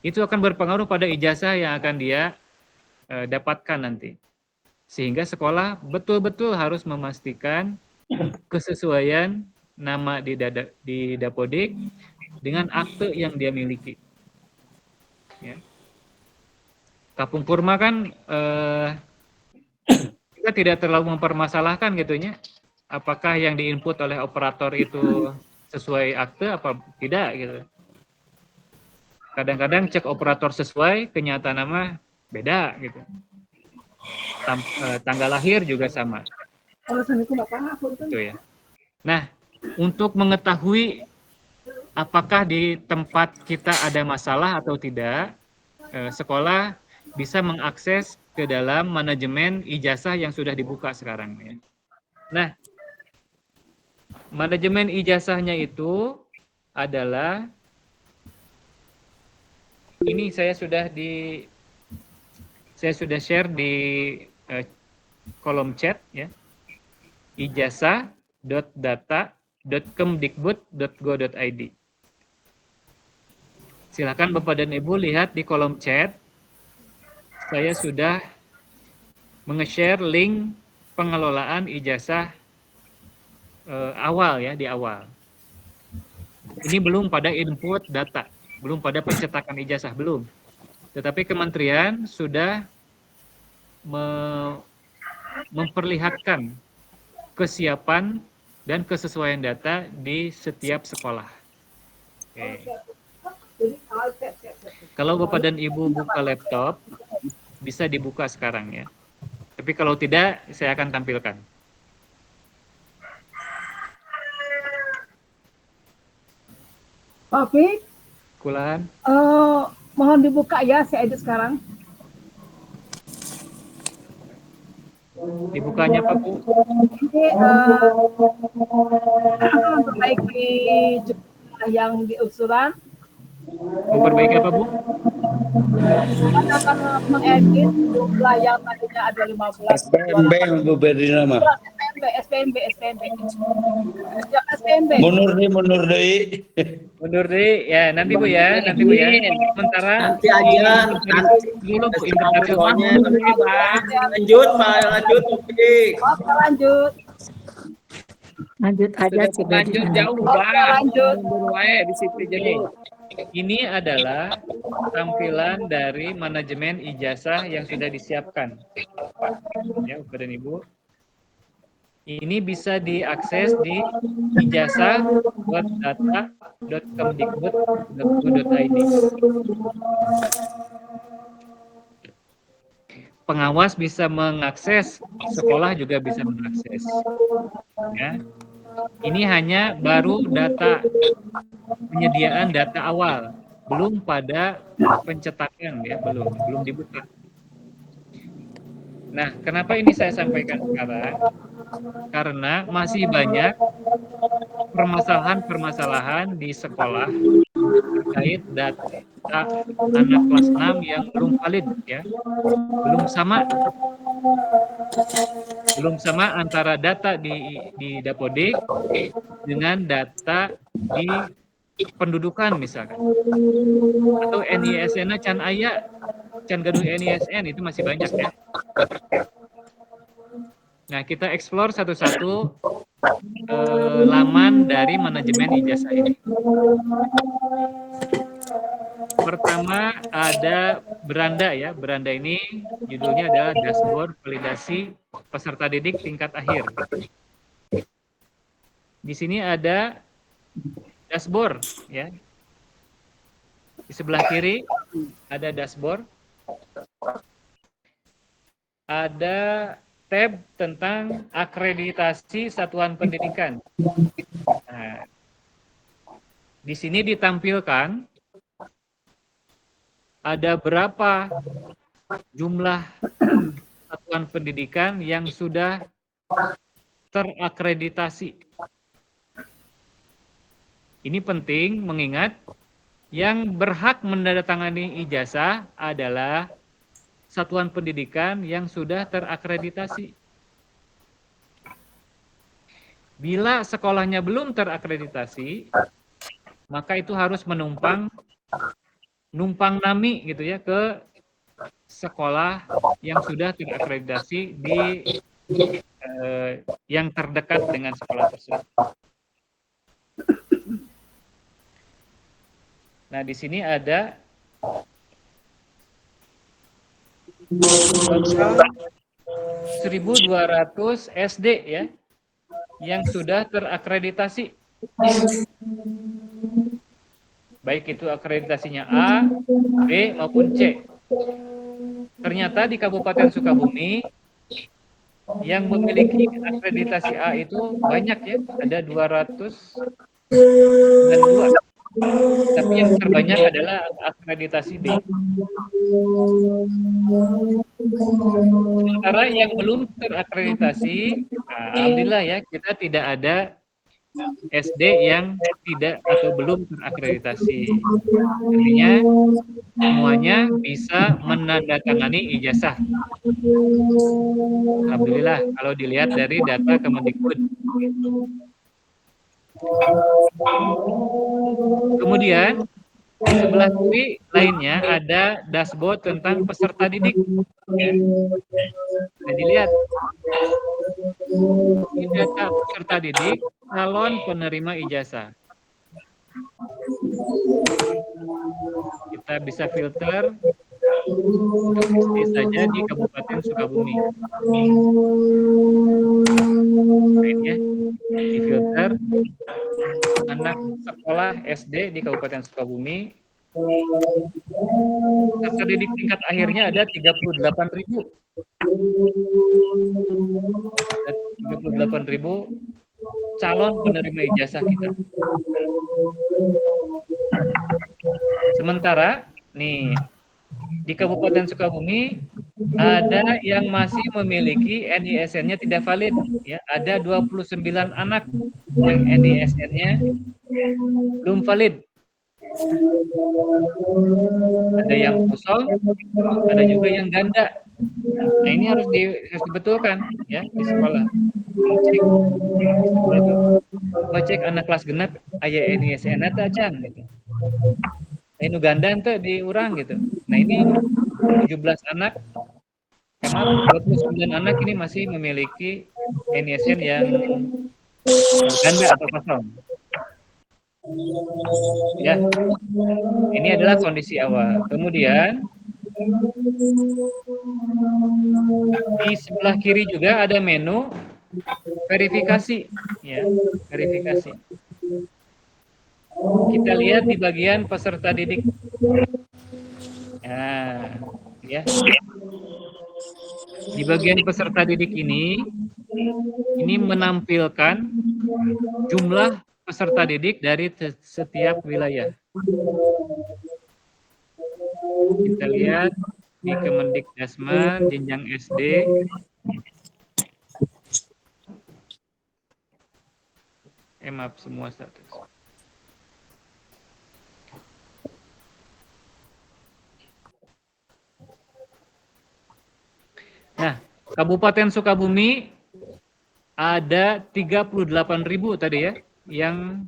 Speaker 1: Itu akan berpengaruh pada ijazah yang akan dia dapatkan nanti. Sehingga sekolah betul-betul harus memastikan kesesuaian nama di Dapodik dengan akte yang dia miliki. Ya. Kapung Purma kan kita tidak terlalu mempermasalahkan gitunya, apakah yang diinput oleh operator itu sesuai akte apa tidak gitu. Kadang-kadang cek operator sesuai, kenyataan nama beda gitu. Tanggal lahir juga sama. Gitu ya. Nah, untuk mengetahui apakah di tempat kita ada masalah atau tidak, sekolah bisa mengakses ke dalam manajemen ijazah yang sudah dibuka sekarang. Ya. Nah, manajemen ijazahnya itu adalah, ini saya sudah share di kolom chat, ya, ijazah.data.kemdikbud.go.id. Silakan Bapak dan Ibu lihat di kolom chat. Saya sudah menge-share link pengelolaan ijazah awal, ya, di awal. Ini belum pada input data, belum pada pencetakan ijazah, belum. Tetapi kementerian sudah memperlihatkan kesiapan dan kesesuaian data di setiap sekolah. Oke. Kalau Bapak dan Ibu buka laptop, bisa dibuka sekarang, ya. Tapi kalau tidak, saya akan tampilkan.
Speaker 10: Tapi,
Speaker 1: Kulan.
Speaker 10: mohon dibuka ya, saya edit sekarang.
Speaker 1: Dibukanya Pak Bu?
Speaker 10: Ini memperbaiki jumlah yang diusulan.
Speaker 1: Memperbaiki apa Bu?
Speaker 10: Akan mengedit jumlah yang tadinya ada 15.
Speaker 3: SPMB yang Bu beri nama.
Speaker 10: SPMB.
Speaker 3: Mundur deh.
Speaker 1: Ya, nanti Bu ya, Sementara
Speaker 9: Nanti aja, nanti
Speaker 1: dulu Bu
Speaker 9: lanjut, Pak.
Speaker 10: Lanjut aja.
Speaker 5: Lanjut jauh, Pak.
Speaker 10: Lanjut.
Speaker 5: Di situ jadi.
Speaker 1: Ini adalah tampilan dari manajemen ijazah yang sudah disiapkan, ya, Bapak dan Ibu. Ini bisa diakses di ijazah.data.kemdikbud.go.id. Pengawas bisa mengakses, sekolah juga bisa mengakses. Ya. Ini hanya baru data penyediaan data awal, belum pada pencetakan, ya, belum dibuka. Nah, kenapa ini saya sampaikan sekarang? Karena masih banyak permasalahan di sekolah terkait data anak kelas 6 yang belum valid, ya. Belum sama antara data di Dapodik dengan data di pendudukan misalkan. Atau NISN-nya can aya, can gaduh NISN, itu masih banyak, ya. Nah, kita explore satu-satu laman dari manajemen ijazah ini. Pertama ada beranda ya. Beranda ini judulnya adalah dashboard validasi peserta didik tingkat akhir. Di sini ada dashboard ya. Di sebelah kiri ada dashboard. Ada tab tentang akreditasi satuan pendidikan. Nah, di sini ditampilkan ada berapa jumlah satuan pendidikan yang sudah terakreditasi. Ini penting mengingat yang berhak menandatangani ijazah adalah satuan pendidikan yang sudah terakreditasi. Bila sekolahnya belum terakreditasi, maka itu harus numpang nami gitu ya ke sekolah yang sudah terakreditasi di yang terdekat dengan sekolah tersebut. Nah, di sini ada 1.200 SD ya yang sudah terakreditasi. Baik itu akreditasinya A, B maupun C. Ternyata di Kabupaten Sukabumi yang memiliki akreditasi A itu banyak ya, ada 292. Tapi yang terbanyak adalah akreditasi B. Sementara yang belum terakreditasi, alhamdulillah ya, kita tidak ada SD yang tidak atau belum terakreditasi. Artinya semuanya bisa menandatangani ijazah. Alhamdulillah kalau dilihat dari data Kemendikbud. Kemudian di sebelah kiri lainnya ada dashboard tentang peserta didik. Nah, dilihat ini data peserta didik calon penerima ijazah. Kita bisa filter SD saja di Kabupaten Sukabumi. Ya, di filter anak sekolah SD di Kabupaten Sukabumi. Peserta didik tingkat akhirnya ada 38.000. 38.000 calon penerima ijazah kita. Sementara nih di Kabupaten Sukabumi ada yang masih memiliki NISN-nya tidak valid ya, ada 29 anak yang NISN-nya belum valid. Ada yang kosong, ada juga yang ganda. Nah, ini harus dibetulkan ya di sekolah. Cek anak kelas genap aya NISN eta acan gitu. Ini ganda ente diurang gitu. Nah, ini 17 anak, karena 29 anak ini masih memiliki NISN yang ganda atau kosong. Ya, ini adalah kondisi awal. Kemudian di sebelah kiri juga ada menu verifikasi, ya, verifikasi. Kita lihat di bagian peserta didik. Nah, ya. Di bagian peserta didik ini menampilkan jumlah peserta didik dari setiap wilayah. Kita lihat di Kemendikdasman jenjang SD. Maaf semua status. Nah, Kabupaten Sukabumi ada 38.000 tadi ya, yang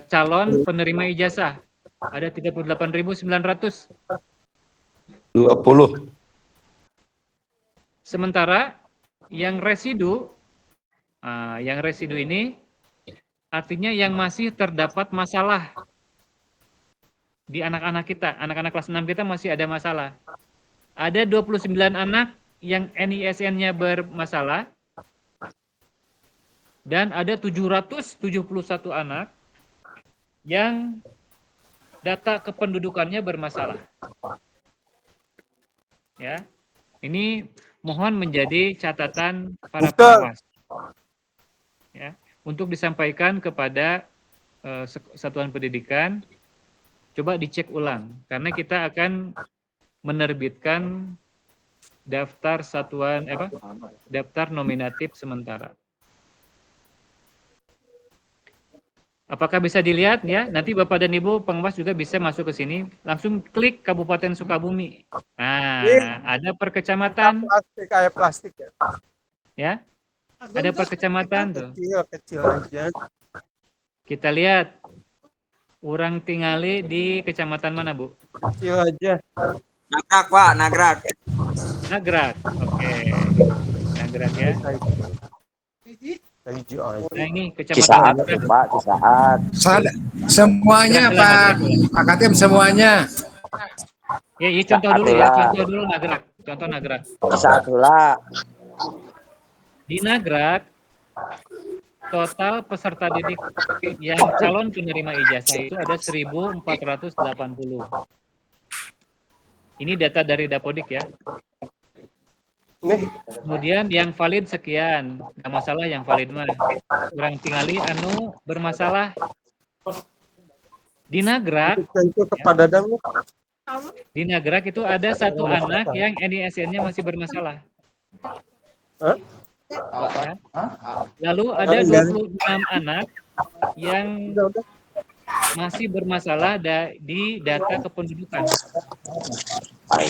Speaker 1: calon penerima ijazah. Ada 38.900.
Speaker 3: 20.
Speaker 1: Sementara yang residu Yang residu ini artinya yang masih terdapat masalah di anak-anak kita. Anak-anak kelas 6 kita masih ada masalah. Ada 29 anak yang NISN-nya bermasalah dan ada 771 anak yang data kependudukannya bermasalah. Ya. Ini mohon menjadi catatan para pengawas. Ya, untuk disampaikan kepada satuan pendidikan, coba dicek ulang karena kita akan menerbitkan daftar daftar nominatif sementara. Apakah bisa dilihat ya? Nanti Bapak dan Ibu pengawas juga bisa masuk ke sini, langsung klik Kabupaten Sukabumi. Nah, ada per kecamatan.
Speaker 11: Plastik kayak plastik ya.
Speaker 1: Ya. Ada per kecamatan tuh.
Speaker 11: Kecil aja.
Speaker 1: Kita lihat orang tinggali di kecamatan mana, Bu?
Speaker 11: Kecil aja.
Speaker 3: Nagrak, Pak, Nagrak.
Speaker 1: Nagrak. Oke. Nagrak ya. Nah, ini kecamatan Nagrak.
Speaker 8: Pak, Cisaat.
Speaker 11: Semuanya, Pak. Pak Katim semuanya.
Speaker 1: Ya, ini contoh dulu ya. Contoh dulu Nagrak. Contoh Nagrak.
Speaker 8: Cisaat pula.
Speaker 1: Di Nagrak, total peserta didik yang calon penerima ijazah itu ada 1.480. Ini data dari Dapodik ya. Kemudian yang valid sekian, nggak masalah yang valid mah. Kurang tingali anu bermasalah. Di Nagrak, di Nagrak itu ada satu anak yang NISN-nya masih bermasalah. Ya. Lalu ada 26 anak yang masih bermasalah di data kependudukan. Oke.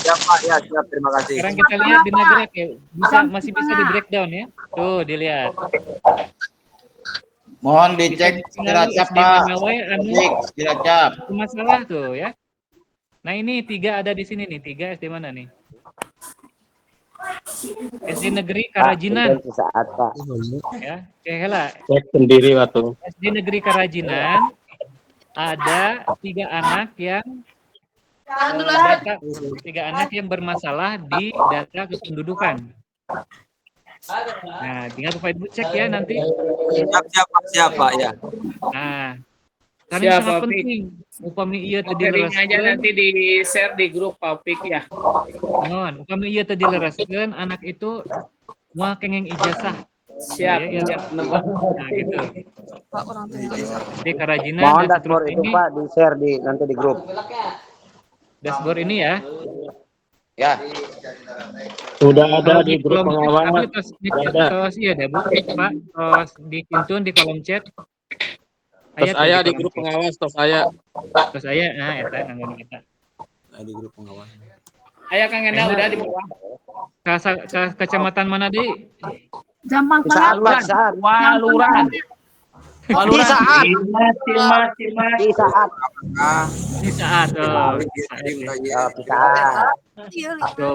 Speaker 3: Siap, Pak. Ya, siap. Terima kasih.
Speaker 1: Sekarang kita lihat di Nagrak ya, masih bisa di breakdown ya. Tuh, dilihat.
Speaker 4: Mohon dicek Cilacap, Pak. Cilacap.
Speaker 1: Masalah tuh ya. Nah, ini 3 ada di sini nih. 3 SD mana nih? SD Negeri Karajinan.
Speaker 8: Cisaat, Pak.
Speaker 1: Ya, ceklah.
Speaker 7: Cek sendiri waktu.
Speaker 1: SD Negeri Karajinan ada 3 anak yang bermasalah di data kependudukan. Nah, tinggal Bapak Ibu cek ya nanti.
Speaker 3: Siap, Pak, ya.
Speaker 1: Nah, karena sangat penting. Upami iya tadi
Speaker 5: aja nanti di share di grup Papik ya.
Speaker 1: Upami iya tadi leraskeun anak itu mau kengeng ijazah.
Speaker 5: Siap.
Speaker 1: Ya. Nah, gitu. Di Karajinan
Speaker 8: Mohon dashboard itu Pak di share nanti di grup.
Speaker 1: Dashboard ini ya.
Speaker 3: Ya.
Speaker 7: Sudah ada di grup pengawas.
Speaker 1: Tos iya ada Bu, Pak. Tos dikintun di kolom chat.
Speaker 7: Tos aya di grup pengawas, tos aya.
Speaker 1: Tos aya, nah eta nganggo kita.
Speaker 3: Di grup pengawas.
Speaker 5: Aya Kang Enda udah di bawah.
Speaker 1: Kecamatan mana, Di?
Speaker 10: Jampang
Speaker 8: Cisaat, Pak, Cisaat.
Speaker 5: Waluran.
Speaker 8: Cisaat.
Speaker 1: Cisaat. Oh,
Speaker 8: Cisaat.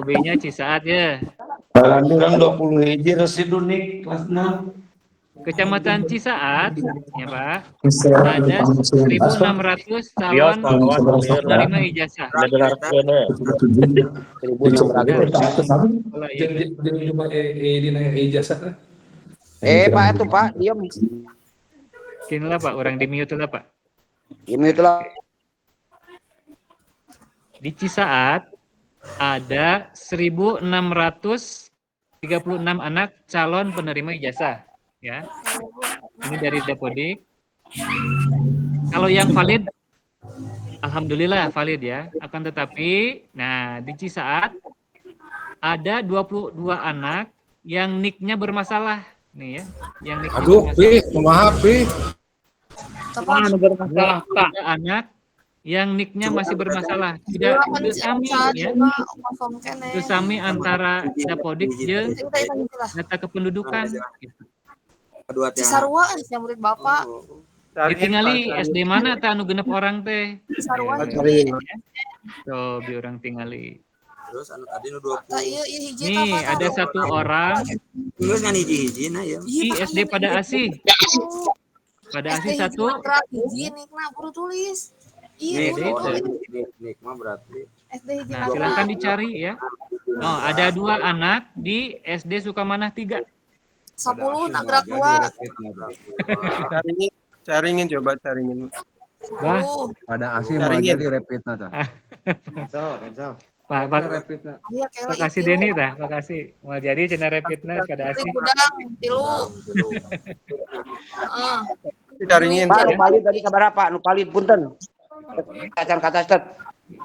Speaker 1: B-nya Cisaat ya.
Speaker 3: Kurang 20 hiji residu nih kelas 6.
Speaker 1: Kecamatan Cisaat, ya Pak, ada 1.600 calon penerima ijazah.
Speaker 8: Pak itu Pak, diam.
Speaker 1: Kini lah Pak, orang di mute lah Pak.
Speaker 8: Di mute lah.
Speaker 1: Di Cisaat ada 1.636 anak calon penerima ijazah. Ya, ini dari Dapodik. Kalau yang valid, alhamdulillah valid ya. Akan tetapi, nah di Cisaat ada 22 anak yang nick-nya bermasalah, nih ya. Yang nick-nya
Speaker 11: Maaf,
Speaker 5: bermasalah Pak.
Speaker 1: Ada anak yang nick-nya masih bermasalah. Tidak sami ya. Itu sami antara Dapodik jeung data kependudukan.
Speaker 12: Cisarua yang murid Bapak.
Speaker 1: Ditingali SD mana teh anu genep orang teh?
Speaker 12: Cisarua.
Speaker 1: Tuh, bi orang tingali.
Speaker 8: Terus anu tadi nu 20.
Speaker 1: Nih, ada satu orang
Speaker 8: Terus kan hiji-hiji na ya.
Speaker 1: di SD pada ASI. Pada ASI satu.
Speaker 12: Hiji nikna buru tulis.
Speaker 1: Iya,
Speaker 8: Nikma berarti.
Speaker 1: Nah, silahkan dicari ya. Oh, ada 2 anak di SD Sukamanah 3.
Speaker 12: 10 nagrak 2.
Speaker 11: Caringin coba caringin.
Speaker 1: Wah,
Speaker 6: Pada asli mau jadi repeat nata.
Speaker 1: Pak, makasih Denny dah, makasih. Mau jadi channel repeatnya pada ASI.
Speaker 12: Gudang, tilu.
Speaker 11: Caringin.
Speaker 8: Pak, nu palit tadi kabar apa? Nu palit punten. Kacang kata Ustaz.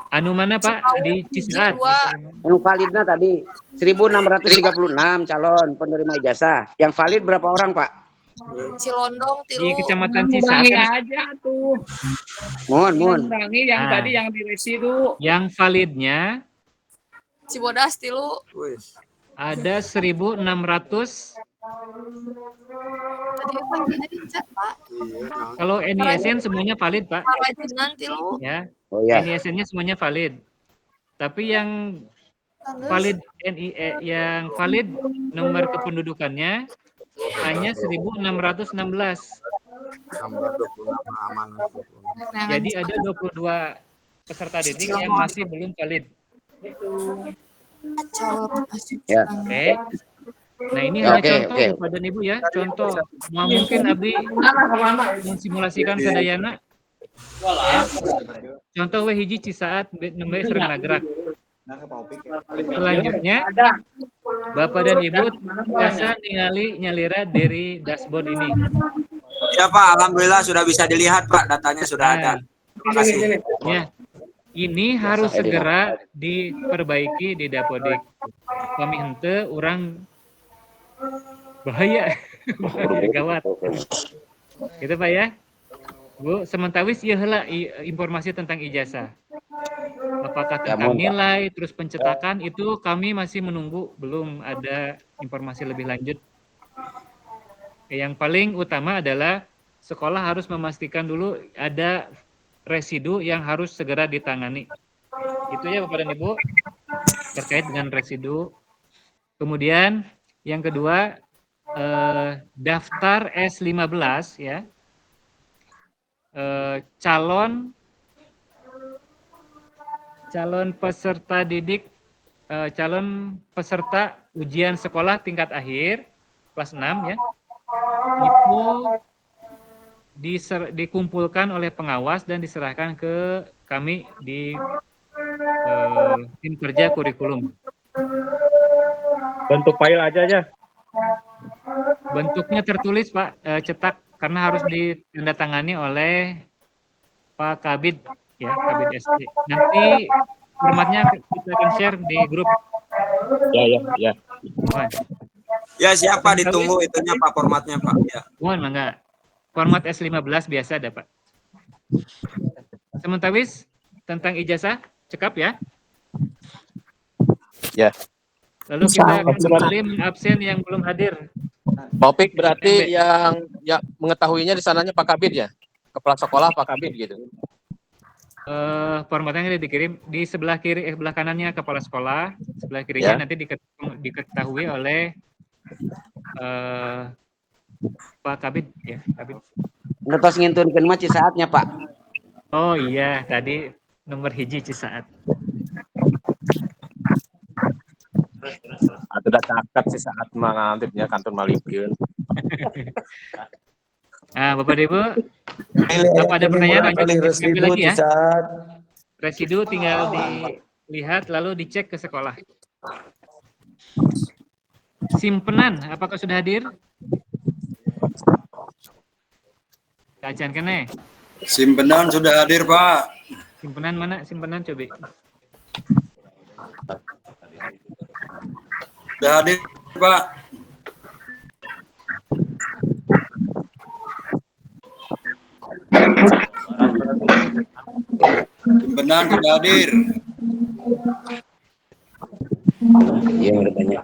Speaker 1: Anu mana Pak? Di Cisaat.
Speaker 8: Nu validnya tadi 1636 calon penerima ijazah. Yang valid berapa orang, Pak?
Speaker 12: Cilondong, tilu.
Speaker 1: Di Kecamatan Cisaat.
Speaker 5: Aja tuh.
Speaker 8: Mun.
Speaker 5: Kurangi yang tadi yang di residu.
Speaker 1: Yang validnya
Speaker 12: Cibodas, tilu.
Speaker 1: ada 1.600.
Speaker 12: Tadi apa yang dicet, Pak?
Speaker 1: Kalau NISN semuanya valid Pak.
Speaker 12: Karajinan, tilu.
Speaker 1: Ya.
Speaker 8: Oh ya.
Speaker 1: NISN-nya semuanya valid. Tapi yang valid yang valid nomor kependudukannya hanya 1.616. Jadi ada 22 peserta didik yang masih belum valid.
Speaker 8: Ya.
Speaker 1: Oke. Nah ini hanya contoh Bapak dan Ibu ya, contoh. Mau mungkin Abi mensimulasikan sadayana. Ya. Contoh hiji Cisaat nembe sering nagrak. Selanjutnya Bapak dan Ibu biasa ningali nyalira dari dashboard ini.
Speaker 8: Ya Pak, alhamdulillah sudah bisa dilihat Pak, datanya sudah ada. Terima kasih.
Speaker 1: Ya. Ini harus segera diperbaiki di Dapodik. Kami hente orang bahaya. Bahaya gawat. Gitu Pak ya. Bu, sementawis ieu heula informasi tentang ijazah. Apakah tentang nilai, terus pencetakan itu kami masih menunggu, belum ada informasi lebih lanjut. Yang paling utama adalah sekolah harus memastikan dulu ada residu yang harus segera ditangani. Itu ya Bapak dan Ibu terkait dengan residu. Kemudian yang kedua daftar S15 ya. Calon peserta didik, calon peserta ujian sekolah tingkat akhir kelas 6 ya. Itu dikumpulkan oleh pengawas dan diserahkan ke kami di tim kerja kurikulum.
Speaker 11: Bentuk file aja.
Speaker 1: Bentuknya tertulis Pak, cetak karena harus ditandatangani oleh Pak Kabid ya, Kabid SD. Nanti formatnya kita akan share di grup.
Speaker 11: Ya.
Speaker 8: Ya siapa ditunggu itunya Pak formatnya Pak. Ya.
Speaker 1: Mohon enggak. Format S15 biasa ada Pak. Sementawis tentang ijazah cekap ya.
Speaker 13: Ya.
Speaker 1: Lalu kita akan kembali mengabsen yang belum hadir.
Speaker 13: Topik berarti yang mengetahuinya di sananya Pak Kabid ya? Kepala sekolah Pak Kabid gitu.
Speaker 1: Formatnya dikirim di sebelah kiri, sebelah kanannya kepala sekolah, sebelah kirinya nanti diketahui oleh Pak Kabid ya, Kabid.
Speaker 8: Ngetos ngintunkeun mah Cisaatnya Pak.
Speaker 1: Oh iya, tadi nomor hiji Cisaat.
Speaker 13: Udah caket Cisaat mah ngantipnya kantor malipkeun.
Speaker 1: Nah, Bapak Ibu, apa ada pertanyaan lanjut lagi ya? Residu tinggal dilihat lalu dicek ke sekolah. Simpenan, apakah sudah hadir? Kajian kene.
Speaker 14: Simpenan sudah hadir Pak.
Speaker 1: Simpenan mana? Simpenan coba.
Speaker 14: Sudah hadir Pak. Simpenan sudah hadir.
Speaker 8: Iya yang bertanya.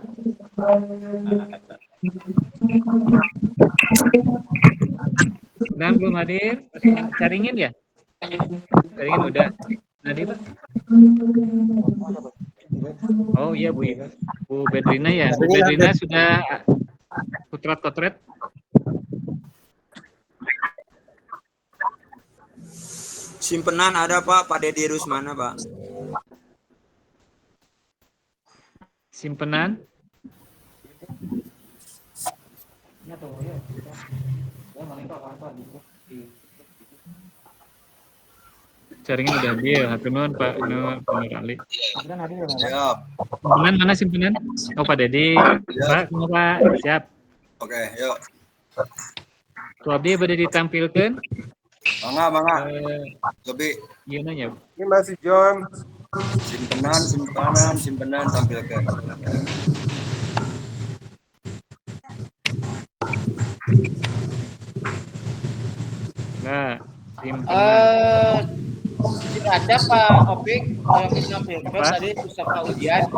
Speaker 1: Dan belum hadir, caringin ya? Caringin udah. Hadir Pak? Oh iya Bu Bedrina ya. Bu Bedrina sudah kotret.
Speaker 15: Simpenan ada Pak Dedi Rusmana Pak.
Speaker 1: Simpenan. Jaringan udah ambil, hatur nuhun Pak Ali.
Speaker 14: Siap.
Speaker 1: Simpenan mana simpenan? Oh Pak Dedi. Pak, Pak, siap.
Speaker 14: Oke, yuk.
Speaker 1: Tuh abdi bade ditampilkan.
Speaker 14: Mangga. Lebih.
Speaker 1: Iya nanya.
Speaker 11: Ini masih John.
Speaker 14: Simpenan tampilkan.
Speaker 1: Nah, simpenan.
Speaker 8: Tidak ada Pak Opik yang ditampilkan tadi peserta ujian.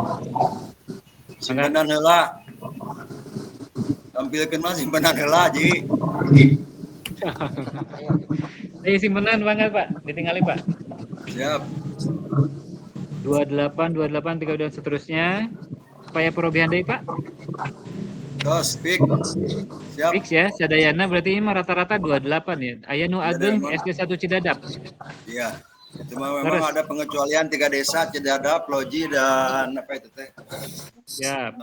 Speaker 14: Simpenan heula. Tampilkan mah simpenan heula, Ji.
Speaker 1: Ayo simpenan banget Pak, ditinggali Pak.
Speaker 14: Siap.
Speaker 1: 28, 32 dan seterusnya. Supaya perobihan deui Pak.
Speaker 14: Terus fix. Siap.
Speaker 1: Fix ya, sadayana berarti ini mah rata-rata 28 ya. Aya nu ageng SD 1 Cidadap.
Speaker 14: Iya. Itu memang ada pengecualian 3 desa Cidadap, Loji dan apa itu teh?
Speaker 1: Siap.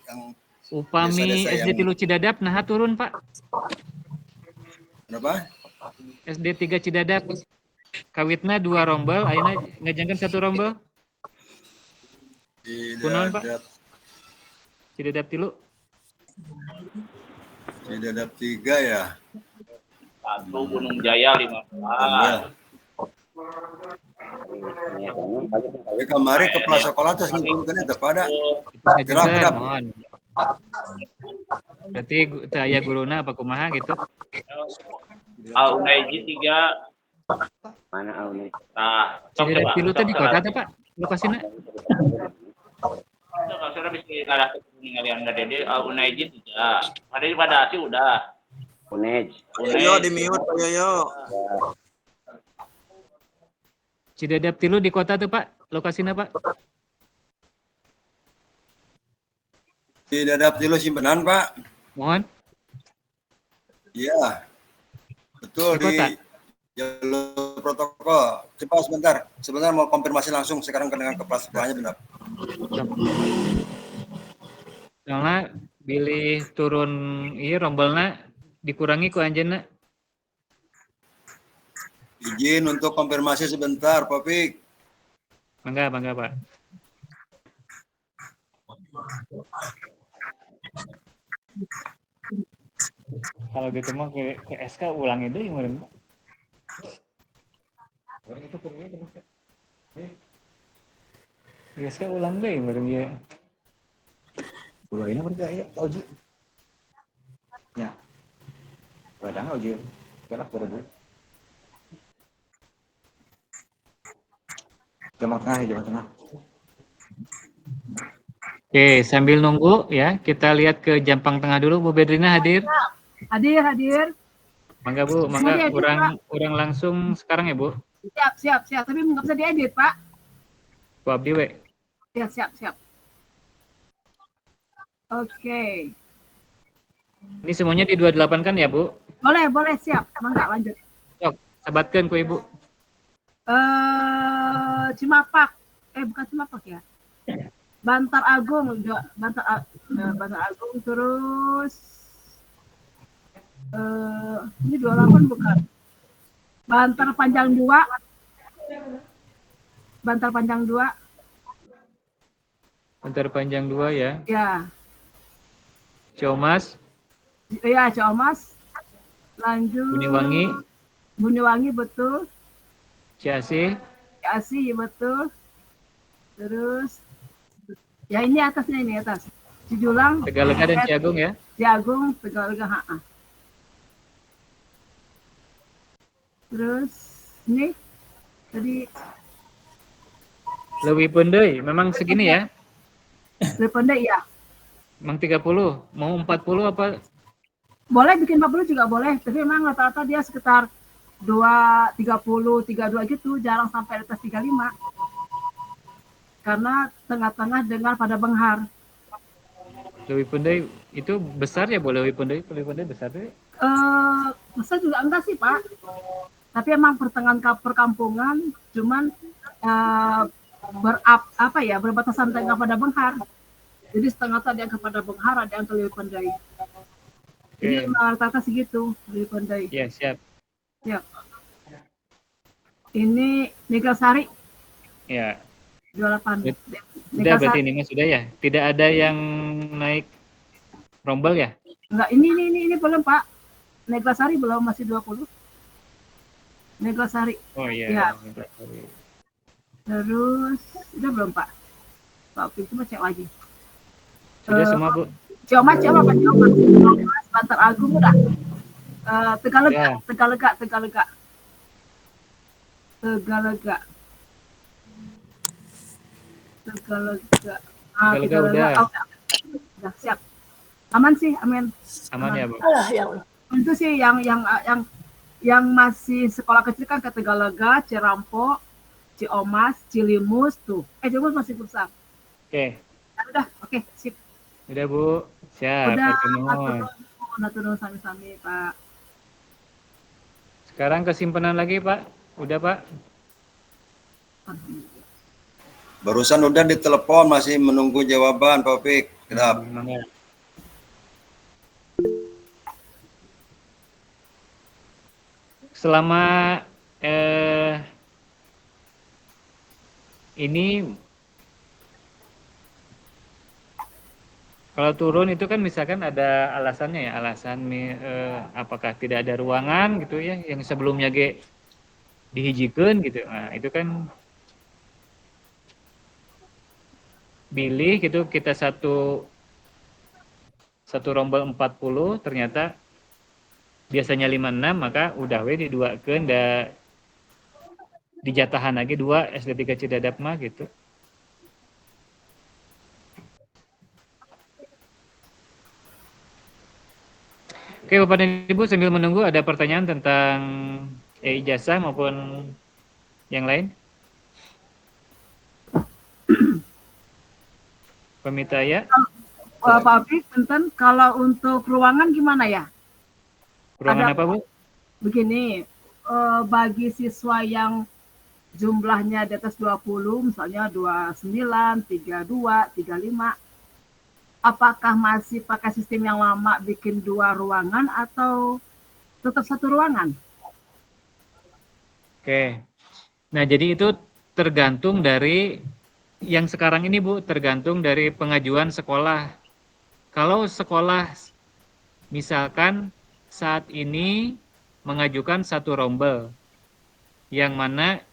Speaker 14: Yang
Speaker 1: upami
Speaker 14: desa-desa
Speaker 1: SD 3 Cidadap nah turun Pak.
Speaker 14: Kenapa?
Speaker 1: SD 3 Cidadap. Kawitna 2 rombel, ayeuna ngajengkeun 1 rombel. Kunaon Pak? Cidadap 3.
Speaker 14: Cidadap 3 ya.
Speaker 16: 1 Gunung Jaya 15.
Speaker 14: Kemarin ke Plaza Sekolah terus ngumpulkan itu pada
Speaker 1: gerak. Berarti aya guruna apa kumaha gitu.
Speaker 16: Aunaiji 3.
Speaker 8: Mana Auni?
Speaker 16: Nah,
Speaker 1: Cidadap 3 teh di kota teh Pak, lokasina.
Speaker 16: Sudah bisa kalah ningali Anda Dede, Unaiji 3. Ada di pada Asi udah.
Speaker 8: Unej.
Speaker 15: Yo di mute Pak Yoyo.
Speaker 1: Cidadap 3 di kota tuh Pak, lokasina Pak.
Speaker 14: Cidadap 3 simpenan Pak.
Speaker 1: Mohon.
Speaker 14: Iya. Betul di jalur protokol. Coba sebentar mau konfirmasi langsung sekarang dengan kepala sekolahnya benar.
Speaker 1: Soalnya pilih turun rombelna dikurangi ku anjeunna.
Speaker 14: Izin untuk konfirmasi sebentar, Pak Fik.
Speaker 1: Bangga Pak. Kalau gitu mah ke SK ulang itu yang meureun Pak. SK ulang deh meureun ya.
Speaker 4: Ini percaya uji. Ya. Kadang uji. Kelak berbu. Jamak tengah.
Speaker 1: Oke, sambil nunggu ya, kita lihat ke Jampang Tengah dulu. Bu Bedrina hadir?
Speaker 10: Hadir.
Speaker 1: Mangga Bu, mangga kurang langsung sekarang ya Bu.
Speaker 10: Siap. Tapi nggak bisa diedit Pak.
Speaker 1: Bu Abdi we.
Speaker 10: Ya, siap. Oke.
Speaker 1: Ini semuanya di 28 kan ya Bu?
Speaker 10: Boleh siap. Mangga lanjut.
Speaker 1: Yuk, sabatkan ku Ibu.
Speaker 10: Cimapak. Bukan Cimapak ya. Bantar Agung juga. Bantar Agung terus ini 28 bukan. Bantar Panjang 2. Bantar Panjang 2
Speaker 1: ya.
Speaker 10: Ya.
Speaker 1: Ciomas.
Speaker 10: Iya, Ciomas. Lanjut. Buniwangi betul.
Speaker 1: Ciasih
Speaker 10: betul. Terus ya ini atasnya ini atas. Cijulang.
Speaker 1: Tegalega dan Ciagung ya.
Speaker 10: Ciagung, Tegalega, Terus ini tadi
Speaker 1: Leuwih Pendey, memang segini ya?
Speaker 10: Leuwih Pendey ya.
Speaker 1: Emang 30, mau 40 apa?
Speaker 10: Boleh bikin 40 juga boleh, tapi memang rata-rata dia sekitar 2, 30, 32 gitu, jarang sampai atas 35. karena tengah-tengah dengan pada benghar.
Speaker 1: Leuwih Pendai itu besar ya, boleh Leuwih Pendai besar deh.
Speaker 10: Besar juga enggak sih Pak, tapi emang pertengahan perkampungan, cuman berbatasan tengah pada benghar. Jadi setengah ada yang kepada benghar, ada yang ke Leuwih Pendai. Jadi rata-rata segitu Leuwih Pendai.
Speaker 1: Ya, siap.
Speaker 10: Siap. Ini Neglasari.
Speaker 1: Ya.
Speaker 10: 28.
Speaker 1: Sudah berarti ini sudah ya? Tidak ada yang naik rombel ya?
Speaker 10: Enggak, ini belum Pak. Neglasari belum, masih 20. Neglasari.
Speaker 1: Oh iya.
Speaker 10: Ya. Terus udah belum Pak? Pak itu mah cek lagi.
Speaker 1: Sudah semua Bu.
Speaker 10: Ciomas. Bantar Agung udah. Tegalega.
Speaker 1: Udah.
Speaker 10: Udah siap. Aman sih, amin.
Speaker 1: Aman ya, Bu.
Speaker 10: Itu sih yang masih sekolah kecil kan ke Tegalega, Cirampo, Ciomas, Cilimus tuh. Cilimus masih besar.
Speaker 1: Oke.
Speaker 10: Udah, oke, sip.
Speaker 1: Udah, Bu. Siap.
Speaker 10: Udah turun sami-sami, Pak.
Speaker 1: Sekarang kesimpanan lagi, Pak. Udah, Pak.
Speaker 14: Barusan udah ditelepon, masih menunggu jawaban, Pak Fik. Kedap.
Speaker 1: Selama ini kalau turun itu kan misalkan ada alasannya ya, apakah tidak ada ruangan gitu ya, yang sebelumnya dihijikeun gitu. Nah, itu kan pilih gitu, kita satu rombel 40, ternyata biasanya 56, maka udah diduakeun da dijatahan lagi 2 SD3 Cidadap mah gitu. Oke, Bapak dan Ibu, sambil menunggu ada pertanyaan tentang ijazah maupun yang lain? Pemitaya?
Speaker 10: Pak Fik, Benten, kalau untuk ruangan gimana ya?
Speaker 1: Ruangan apa, Bu?
Speaker 10: Begini, bagi siswa yang jumlahnya di atas 20, misalnya 29, 32, 35, apakah masih pakai sistem yang lama bikin 2 ruangan atau tetap 1 ruangan?
Speaker 1: Oke. Nah, jadi itu tergantung dari yang sekarang ini, Bu, tergantung dari pengajuan sekolah. Kalau sekolah misalkan saat ini mengajukan 1 rombel, yang mana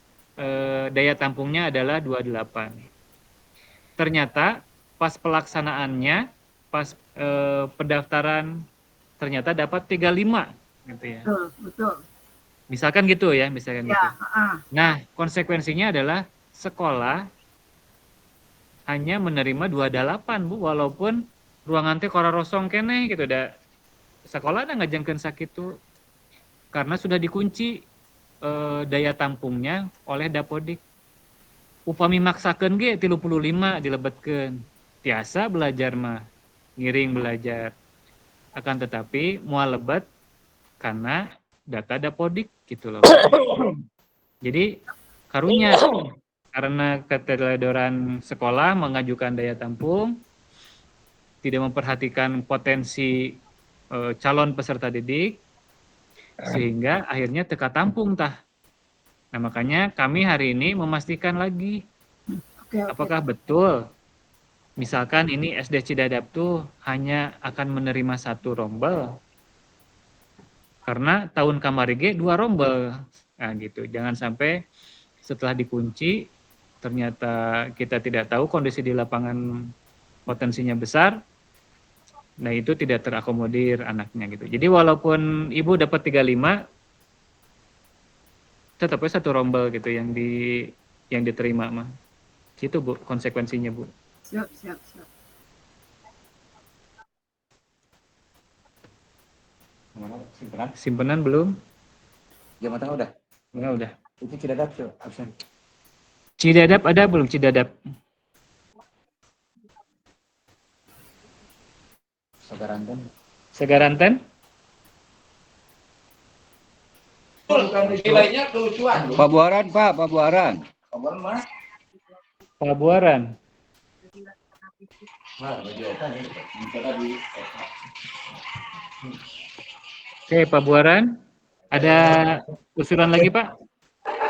Speaker 1: daya tampungnya adalah 28. Ternyata pas pelaksanaannya, pas pendaftaran, ternyata dapat 35, gitu ya.
Speaker 10: Betul.
Speaker 1: Misalkan gitu ya, misalkan
Speaker 10: ya,
Speaker 1: gitu. Nah, konsekuensinya adalah sekolah hanya menerima 28, Bu, walaupun ruangan teh korosong keneh gitu, sekolah ada ngajengkeun sakitu karena sudah dikunci daya tampungnya oleh Dapodik. Upami maksakeun ge 35 dilebetkeun. Tiasa belajar mah ngiring belajar. Akan tetapi moal lebet karena data Dapodik gitu loh. Jadi karunya karena keteledoran sekolah mengajukan daya tampung, tidak memperhatikan potensi calon peserta didik, sehingga akhirnya teka tampung tah. Nah, makanya kami hari ini memastikan lagi apakah betul misalkan ini SD Cidadap tuh hanya akan menerima 1 rombel karena tahun kamarige 2 rombel. Nah gitu, jangan sampai setelah dikunci ternyata kita tidak tahu kondisi di lapangan potensinya besar. Nah, itu tidak terakomodir anaknya gitu. Jadi walaupun ibu dapat 35, tetapnya 1 rombel gitu yang diterima mah. Gitu, Bu, konsekuensinya, Bu.
Speaker 10: Siap.
Speaker 1: Simpenan belum?
Speaker 4: Jawa Tengah udah.
Speaker 1: Udah.
Speaker 4: Itu Cidadap tuh absen.
Speaker 1: Cidadap ada belum Cidadap? Segaranten.
Speaker 2: Nilainya kelucuan.
Speaker 3: Pabuaran, Pak, Pabuaran.
Speaker 1: Pabuaran. Oke, Pabuaran. Ada usulan lagi, Pak?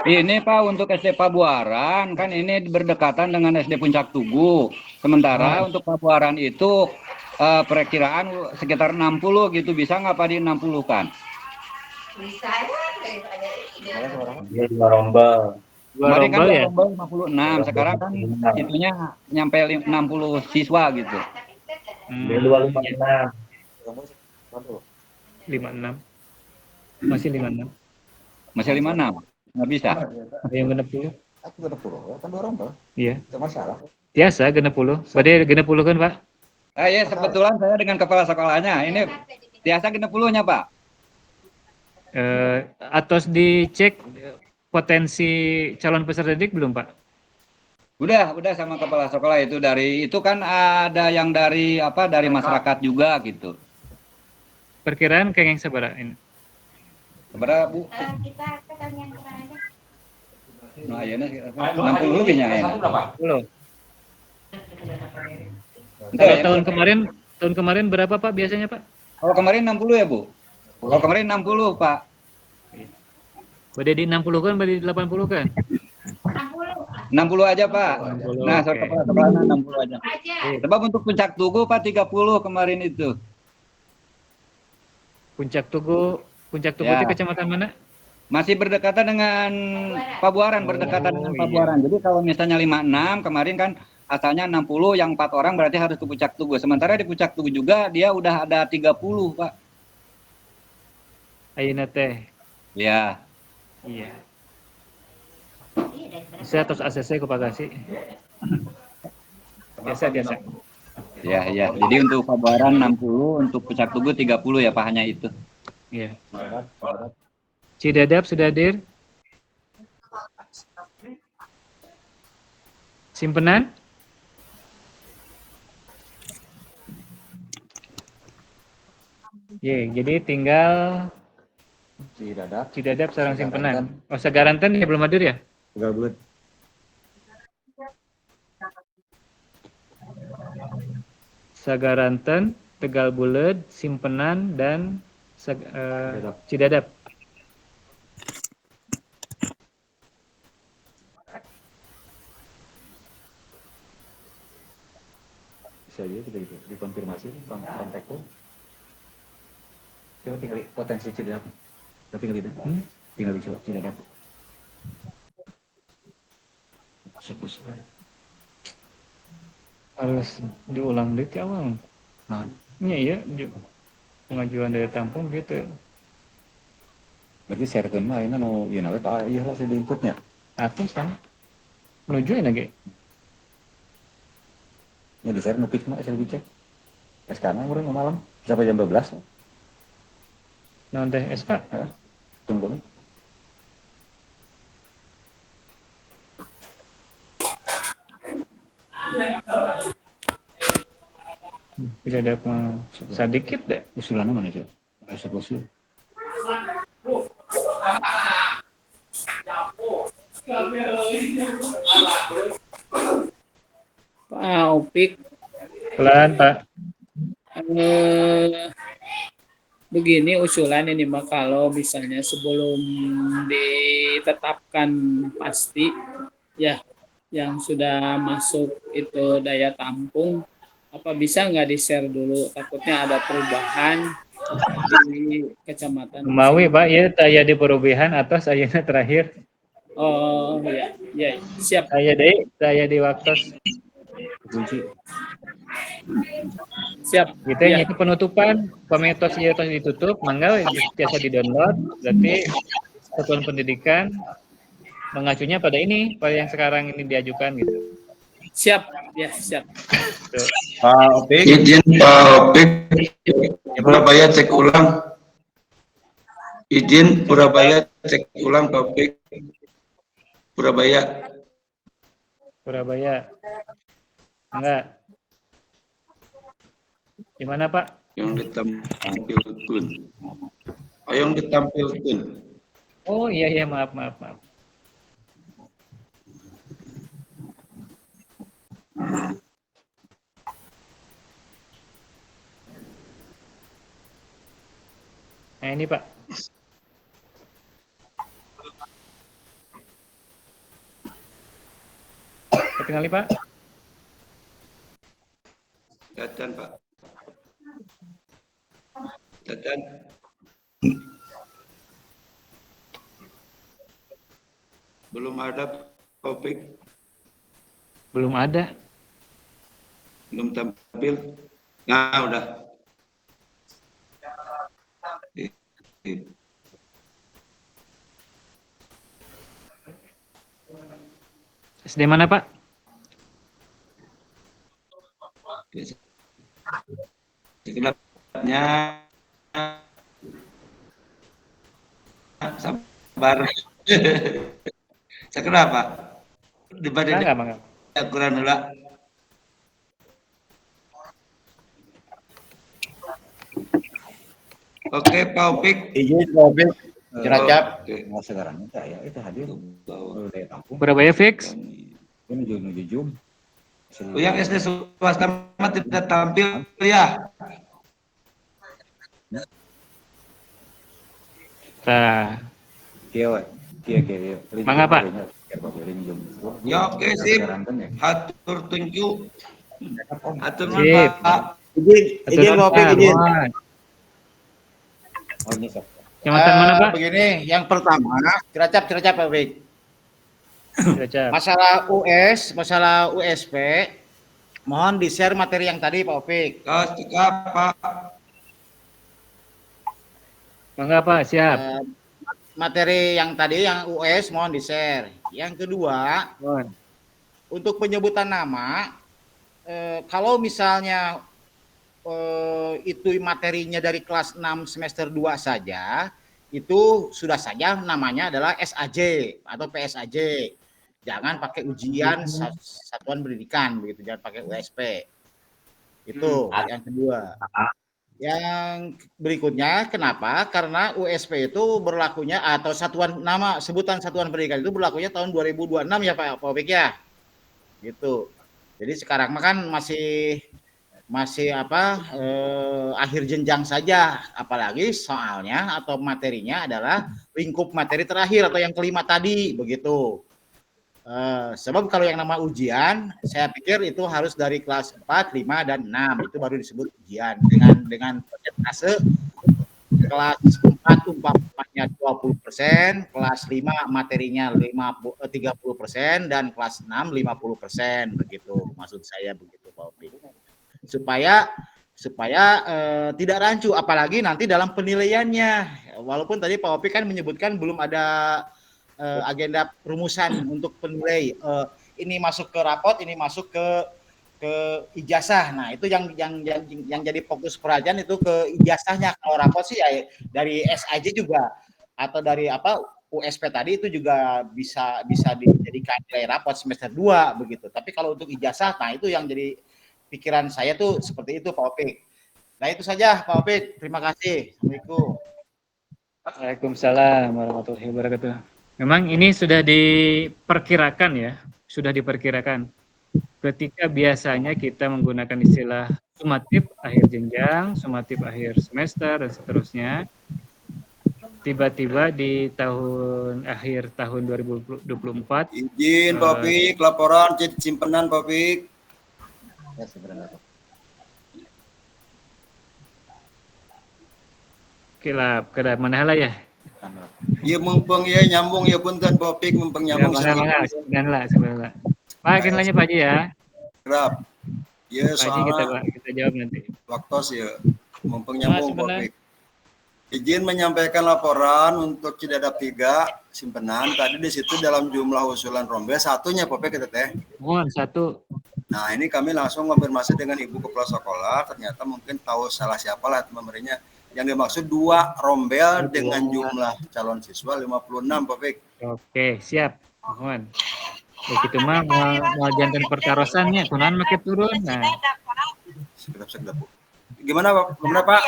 Speaker 3: Ini Pak untuk SD Pabuaran kan ini berdekatan dengan SD Puncak Tugu. Sementara untuk Pabuaran itu perkiraan sekitar 60 gitu, bisa nggak Pak di 60 kan?
Speaker 12: Bisa
Speaker 11: Dia dua rombel.
Speaker 3: Kemarin kan
Speaker 1: ya?
Speaker 3: rombel 56, sekarang kan itunya nyampe 60 siswa gitu.
Speaker 11: Dia 256.
Speaker 1: 56. Masih 56.
Speaker 3: Masih 56. Nggak bisa.
Speaker 1: Ada yang genep 10?
Speaker 4: Aku genep 10, kan 2 rombel.
Speaker 1: Iya.
Speaker 4: Tidak masalah.
Speaker 1: Biasa genep 10. Berarti genep 10 kan, Pak?
Speaker 3: Ya, kebetulan saya dengan kepala sekolahnya. Ini biasa genep 10-nya, Pak.
Speaker 1: Atau dicek potensi calon peserta didik belum, Pak?
Speaker 3: Udah sama kepala sekolah itu itu kan ada yang dari masyarakat juga gitu.
Speaker 1: Perkiraan kengeng sabaraha ini?
Speaker 3: Sabaraha, Bu?
Speaker 12: Kita yang aja.
Speaker 3: Nah, ayeuna 60 lebih nya ayeuna.
Speaker 1: 60. Kalau tahun kemarin berapa, Pak, biasanya, Pak?
Speaker 3: Kalau kemarin 60 ya, Bu? Kalau kemarin 60, Pak.
Speaker 1: Berarti di 60 kan, berarti di 80 kan?
Speaker 3: 60 aja, Pak.
Speaker 1: 60,
Speaker 3: Nah,
Speaker 1: oke.
Speaker 3: kepala sekolahnya 60 aja. Sebab untuk Puncak Tugu, Pak, 30 kemarin itu.
Speaker 1: Puncak Tugu
Speaker 3: Ya.
Speaker 1: itu kecamatan mana?
Speaker 3: Masih berdekatan dengan Pabuaran, berdekatan dengan Pabuaran. Jadi kalau misalnya 56, kemarin kan asalnya 60, yang 4 orang berarti harus ke Puncak Tugu. Sementara di Puncak Tugu juga dia udah ada 30, Pak.
Speaker 1: Ayeuna teh.
Speaker 3: Ya.
Speaker 1: Iya. Saya terus ACC ke Pak Gasi. Biasa.
Speaker 3: Ya. Jadi untuk Pabuaran 60, untuk Puncak Tugu 30 ya Pak, hanya itu.
Speaker 1: Iya. Cidadap sudah hadir? Simpenan? Jadi tinggal Cidadap sareng Simpenan. Oh, Segaranten ya belum hadir ya?
Speaker 6: Enggak bulat.
Speaker 1: Sagaranten, Tegal Bulet, Simpenan, dan Cidadap.
Speaker 4: Bisa aja kita dikonfirmasi kontakku. Coba tinggal potensi Cidadap. Tapi tinggal dicoba Cidadap.
Speaker 1: Harus diulang dari awal. Nah, iya, pengajuan dari tampung gitu.
Speaker 4: Berarti sharekeun mah ayeuna nu ieu nawe tah ieu lah di inputnya.
Speaker 1: Aku sama. Menuju lagi.
Speaker 4: Ya di share nu fix mah saya dicek. Sekarang urang malam sampai jam 12.
Speaker 1: Naon teh SK?
Speaker 4: Tunggu.
Speaker 1: Tidak ada sedikit deh.
Speaker 4: Usulannya mana sih? Eksekusi.
Speaker 5: Pak Opik.
Speaker 1: Pelan, Pak.
Speaker 5: Begini usulan ini mah, kalau misalnya sebelum ditetapkan pasti ya yang sudah masuk itu daya tampung, apa bisa nggak di-share dulu, takutnya ada perubahan di kecamatan.
Speaker 1: Mawi, Pak, ya saya di perubahan atau saya terakhir.
Speaker 5: Oh ya siap.
Speaker 1: Saya di waktu kunci.
Speaker 5: Siap.
Speaker 1: Gitu ya. Itu penutupan, pemetos ya ditutup, mangga biasa di-download. Berarti satuan pendidikan mengacunya pada yang sekarang ini diajukan gitu.
Speaker 5: Siap, ya siap.
Speaker 11: Pak Opik.
Speaker 3: Izin Pak Opik. Purabaya cek ulang. Izin Purabaya cek ulang Pak Opik. Purabaya.
Speaker 1: Enggak. Gimana, Pak?
Speaker 15: Yang ditampilkan. Oh, yang ditampilkan.
Speaker 1: Oh iya maaf. Nah ini Pak. Kenali Pak.
Speaker 15: Cacan Pak. Cacan. Belum ada topik.
Speaker 1: Belum ada.
Speaker 15: Belum tampil. Nah, udah.
Speaker 1: SD mana Pak?
Speaker 15: Sekelapnya sabar. Sekarang apa? Dibanding Al-Quran dulu. Oke, Pak Opik.
Speaker 4: Izin Pak Opik. Cilacap. Mau sekarang ya itu hadir.
Speaker 1: Berapa ya fix?
Speaker 4: Menuju Jum.
Speaker 15: Yang SD swasta tidak tampil ya.
Speaker 1: Nah.
Speaker 4: Kia.
Speaker 1: Mangga Pak.
Speaker 15: Ya oke sip. Hatur tunjuk. Hatur
Speaker 1: Sip.
Speaker 15: Pak.
Speaker 4: Izin Pak Opik, izin.
Speaker 1: Kecamatan mana Pak?
Speaker 4: Begini, yang pertama Cilacap Pak Opik.
Speaker 1: Cilacap.
Speaker 4: Masalah USP, mohon di-share materi yang tadi Pak Opik.
Speaker 15: Pak.
Speaker 1: Mangga Pak, siap.
Speaker 4: Materi yang tadi yang US mohon di-share. Yang kedua, untuk penyebutan nama, kalau misalnya itu materinya dari kelas 6 semester 2 saja, itu sudah saja namanya adalah SAJ atau PSAJ. Jangan pakai ujian satuan pendidikan begitu, jangan pakai USP. Itu yang kedua. Yang berikutnya kenapa? Karena USP itu berlakunya atau sebutan satuan pendidikan itu berlakunya tahun 2026 ya Pak Opik ya. Gitu. Jadi sekarang kan masih akhir jenjang saja, apalagi soalnya atau materinya adalah lingkup materi terakhir atau yang kelima tadi begitu. Sebab kalau yang nama ujian, saya pikir itu harus dari kelas 4, 5, dan 6 itu baru disebut ujian dengan persentase kelas 4 umpamanya 20%, kelas 5 materinya 30% dan kelas 6 50% begitu. Maksud saya begitu Pak Opik. Supaya tidak rancu, apalagi nanti dalam penilaiannya. Walaupun tadi Pak Opik kan menyebutkan belum ada agenda rumusan untuk penilai. Ini masuk ke rapot, ini masuk ke ijazah. Nah itu yang jadi fokus perhatian itu ke ijazahnya. Kalau rapot sih ya dari SAJ juga atau dari USP tadi itu juga bisa dijadikan nilai rapot semester 2 begitu. Tapi kalau untuk ijazah, nah itu yang jadi pikiran saya tuh seperti itu Pak Opik. Nah itu saja Pak Opik, terima kasih. Assalamualaikum.
Speaker 1: Waalaikumsalam warahmatullahi wabarakatuh. Memang ini sudah diperkirakan ya, ketika biasanya kita menggunakan istilah sumatif akhir jenjang, sumatif akhir semester dan seterusnya. Tiba-tiba di akhir tahun 2024
Speaker 14: izin Pak Opik, laporan simpenan Pak Opik.
Speaker 4: Ya sebenarnya.
Speaker 14: Kilap,
Speaker 1: mana lah ya?
Speaker 14: Iya mumpung ya nyambung ya punten Pak Opik mumpung nyambung.
Speaker 1: Sebenarnya. Pak, kenalnya Pak Haji ya.
Speaker 14: Kilap. Ya soalnya
Speaker 1: kita jawab nanti.
Speaker 14: Waktu ya mumpung nyambung Pak Opik. Izin menyampaikan laporan untuk Cidadap 3 simpenan. Tadi di situ dalam jumlah usulan rombel satunya Pak Opik kita teh.
Speaker 1: Satu.
Speaker 14: Nah ini kami langsung konfirmasi dengan Ibu Kepala Sekolah, ternyata mungkin tahu salah siapa lah memberinya. Yang dimaksud 2 rombel dengan jumlah calon siswa 56 Pak Fik.
Speaker 1: Oke siap, mohon. Begitu mah mau jantan perkarosannya, kunan makin turun. Nah.
Speaker 14: Sekedap. Gimana Pak?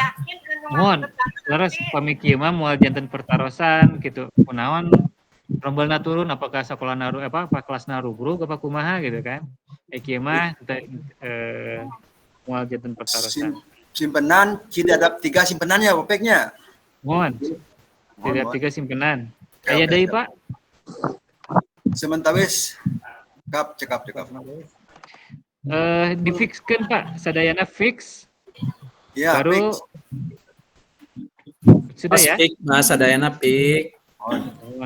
Speaker 1: Mohon, laras pamiki mah moal janten pertarosan gitu. Kunaon rombelna turun apakah sekolah naru apa kelas narugrug apa kumaha gitu kan. Iki mah moal janten pertarosan.
Speaker 14: Simpenan Cidadap 3 simpenannya opeknya.
Speaker 1: Mohon. Cidadap 3 simpenan. Aya deui Pak?
Speaker 14: Sementawis cekap.
Speaker 1: Difixkeun Pak, sadayana fix.
Speaker 14: Ya,
Speaker 1: baru
Speaker 14: fix.
Speaker 1: Sudah ya?
Speaker 5: Fix, Mas sadayana fix.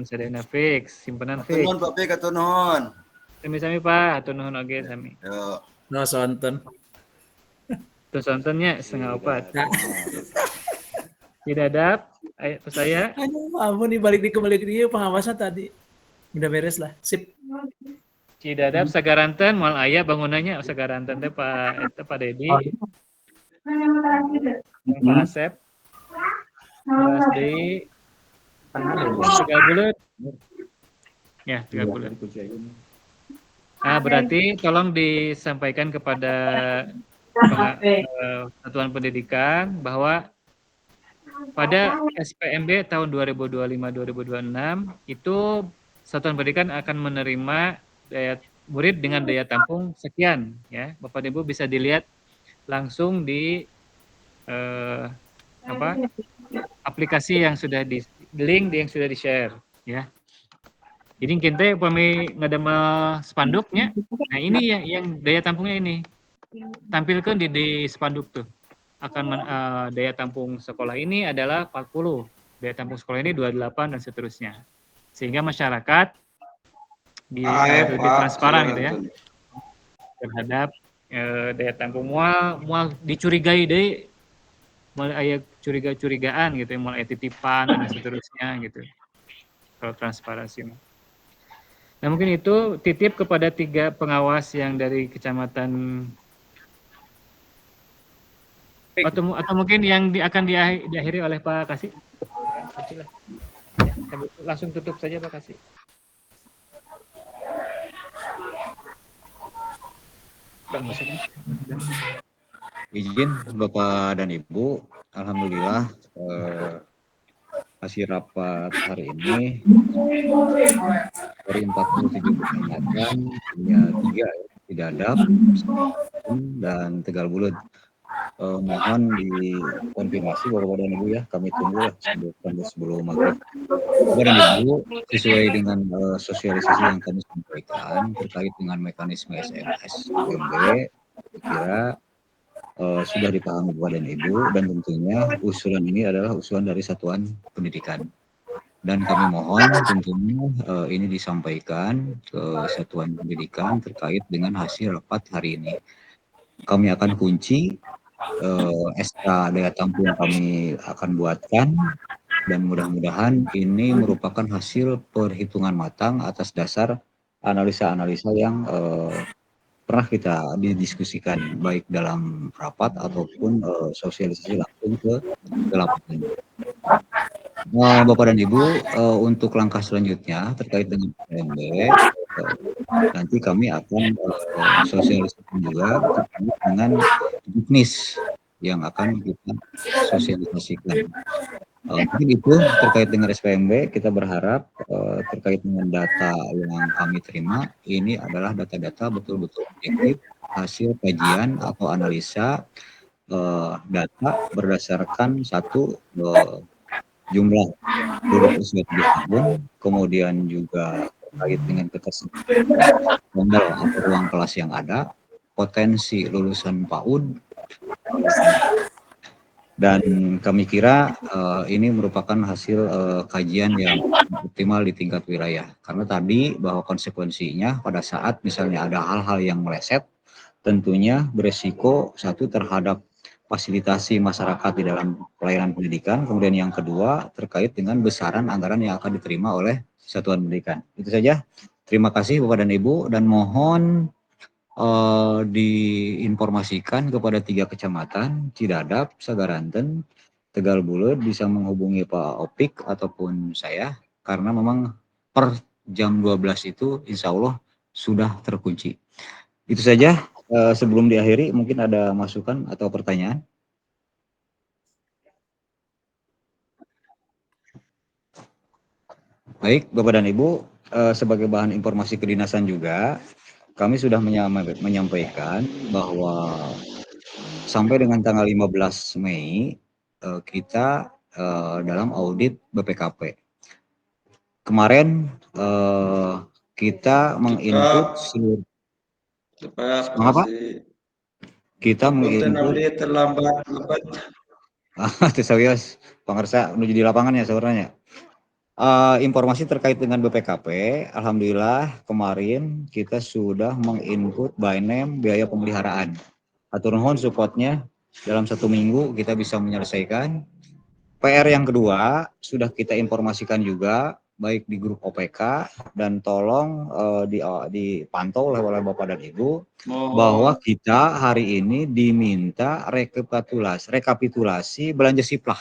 Speaker 1: Sadayana fix, simpenan fix.
Speaker 14: Nuhun Pak Pik, atur nuhun.
Speaker 1: Sami-sami Pak, atur nuhun oge sami.
Speaker 14: Yo.
Speaker 5: No sonten.
Speaker 1: Terus sontennya 3:30. Cidadap, ayo ke saya.
Speaker 5: Aduh, ampun nih balik dia pengawasan tadi. Udah beres lah. Sip.
Speaker 1: Cidadap sagaranten moal aya bangunannya sagaranten teh Pak Dedi. Pak Asep. Mas Dewi. 3 bulan. Ya, 3 bulan. Berarti tolong disampaikan kepada Satuan Pendidikan bahwa pada SPMB tahun 2025-2026 itu Satuan Pendidikan akan menerima murid dengan daya tampung sekian ya. Bapak Ibu bisa dilihat langsung di aplikasi yang sudah di link yang sudah di-share ya. Jadi kita upami ngadamel spanduknya. Nah, ini yang daya tampungnya ini. Tampilkan di spanduk tuh. Akan daya tampung sekolah ini adalah 40. Daya tampung sekolah ini 28 dan seterusnya. Sehingga masyarakat lebih transparan gitu ya. Terhadap daya tampung mual dicurigai deh, mulai aya curigaan gitu, mulai titipan dan seterusnya gitu. Kalau transparansi. Nah mungkin itu titip kepada 3 pengawas yang dari kecamatan atau mungkin yang akan diakhiri oleh Pak Kasih. Ya, langsung tutup saja Pak Kasih.
Speaker 17: Izin Bapak dan Ibu, alhamdulillah hasil rapat hari ini dari 47 kecamatan punya 3 Cidadap dan Tegal Bulut. Mohon dikonfirmasi Bapak dan Ibu ya, kami tunggu lah sebelum maghrib. Bapak dan Ibu, sesuai dengan sosialisasi yang kami sampaikan terkait dengan mekanisme SMS UMB, kira sudah dipahami Bapak dan Ibu, dan tentunya usulan ini adalah usulan dari Satuan Pendidikan. Dan kami mohon tentunya ini disampaikan ke Satuan Pendidikan terkait dengan hasil rapat hari ini. Kami akan kunci SK daya tampung kami akan buatkan, dan mudah-mudahan ini merupakan hasil perhitungan matang atas dasar analisa-analisa yang pernah kita didiskusikan baik dalam rapat ataupun sosialisasi langsung ke lapangan. Bapak dan Ibu, untuk langkah selanjutnya terkait dengan PMB, nanti kami akan sosialisasikan juga terkait dengan bisnis yang akan kita sosialisasikan. Mungkin itu terkait dengan SPMB, kita berharap terkait dengan data yang kami terima, ini adalah data-data betul-betul objektif, hasil kajian atau analisa data berdasarkan satu jumlah lulus usia 3 tahun, kemudian juga terkait dengan ketersediaan modal atau ruang kelas yang ada, potensi lulusan PAUD, dan kami kira ini merupakan hasil kajian yang optimal di tingkat wilayah. Karena tadi bahwa konsekuensinya pada saat misalnya ada hal-hal yang meleset, tentunya beresiko satu terhadap fasilitasi masyarakat di dalam pelayanan pendidikan, kemudian yang kedua terkait dengan besaran anggaran yang akan diterima oleh Satuan Pendidikan. Itu saja. Terima kasih Bapak dan Ibu, dan mohon diinformasikan kepada 3 kecamatan, Cidadap, Sagaranten, Tegal Bulut, bisa menghubungi Pak Opik ataupun saya, karena memang per jam 12 itu insya Allah sudah terkunci. Itu saja. Sebelum diakhiri, mungkin ada masukan atau pertanyaan? Baik, Bapak dan Ibu, sebagai bahan informasi kedinasan juga, kami sudah menyampaikan bahwa sampai dengan tanggal 15 Mei kita dalam audit BPKP. Kemarin kita menginput seluruh mengapa? Kita menginput
Speaker 15: terlambat.
Speaker 17: Tesawios, pangersa menuju di lapangannya saudara. Informasi terkait dengan BPKP, alhamdulillah kemarin kita sudah menginput by name biaya pemeliharaan. Atur nuhun supportnya dalam 1 minggu kita bisa menyelesaikan. PR yang kedua sudah kita informasikan juga baik di grup OPK dan tolong dipantau oleh Bapak dan Ibu bahwa kita hari ini diminta rekapitulasi belanja siplah.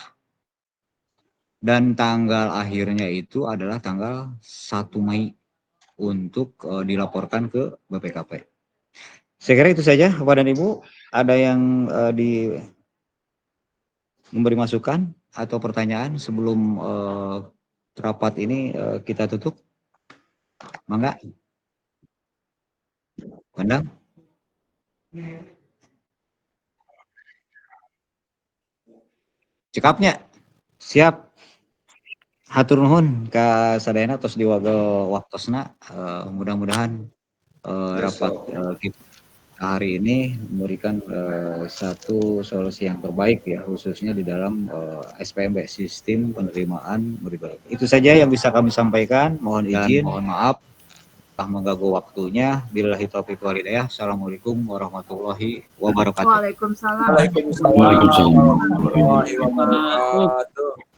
Speaker 17: Dan tanggal akhirnya itu adalah tanggal 1 Mei untuk dilaporkan ke BPKP. Saya kira itu saja Bapak dan Ibu. Ada yang memberi masukan atau pertanyaan sebelum rapat ini kita tutup? Mangga. Pandang. Cekapnya. Siap. Hatur nuhun ka sadayana tos diwaga waktosna. Mudah-mudahan rapat kita hari ini memberikan satu solusi yang terbaik ya, khususnya di dalam SPMB, sistem penerimaan murid baru. Itu saja yang bisa kami sampaikan. Mohon izin, mohon maaf telah mengganggu waktunya. Billahi taufiq wal hidayah. Assalamualaikum warahmatullahi wabarakatuh.
Speaker 10: Waalaikumsalam.
Speaker 15: Waalaikumsalam warahmatullahi wabarakatuh.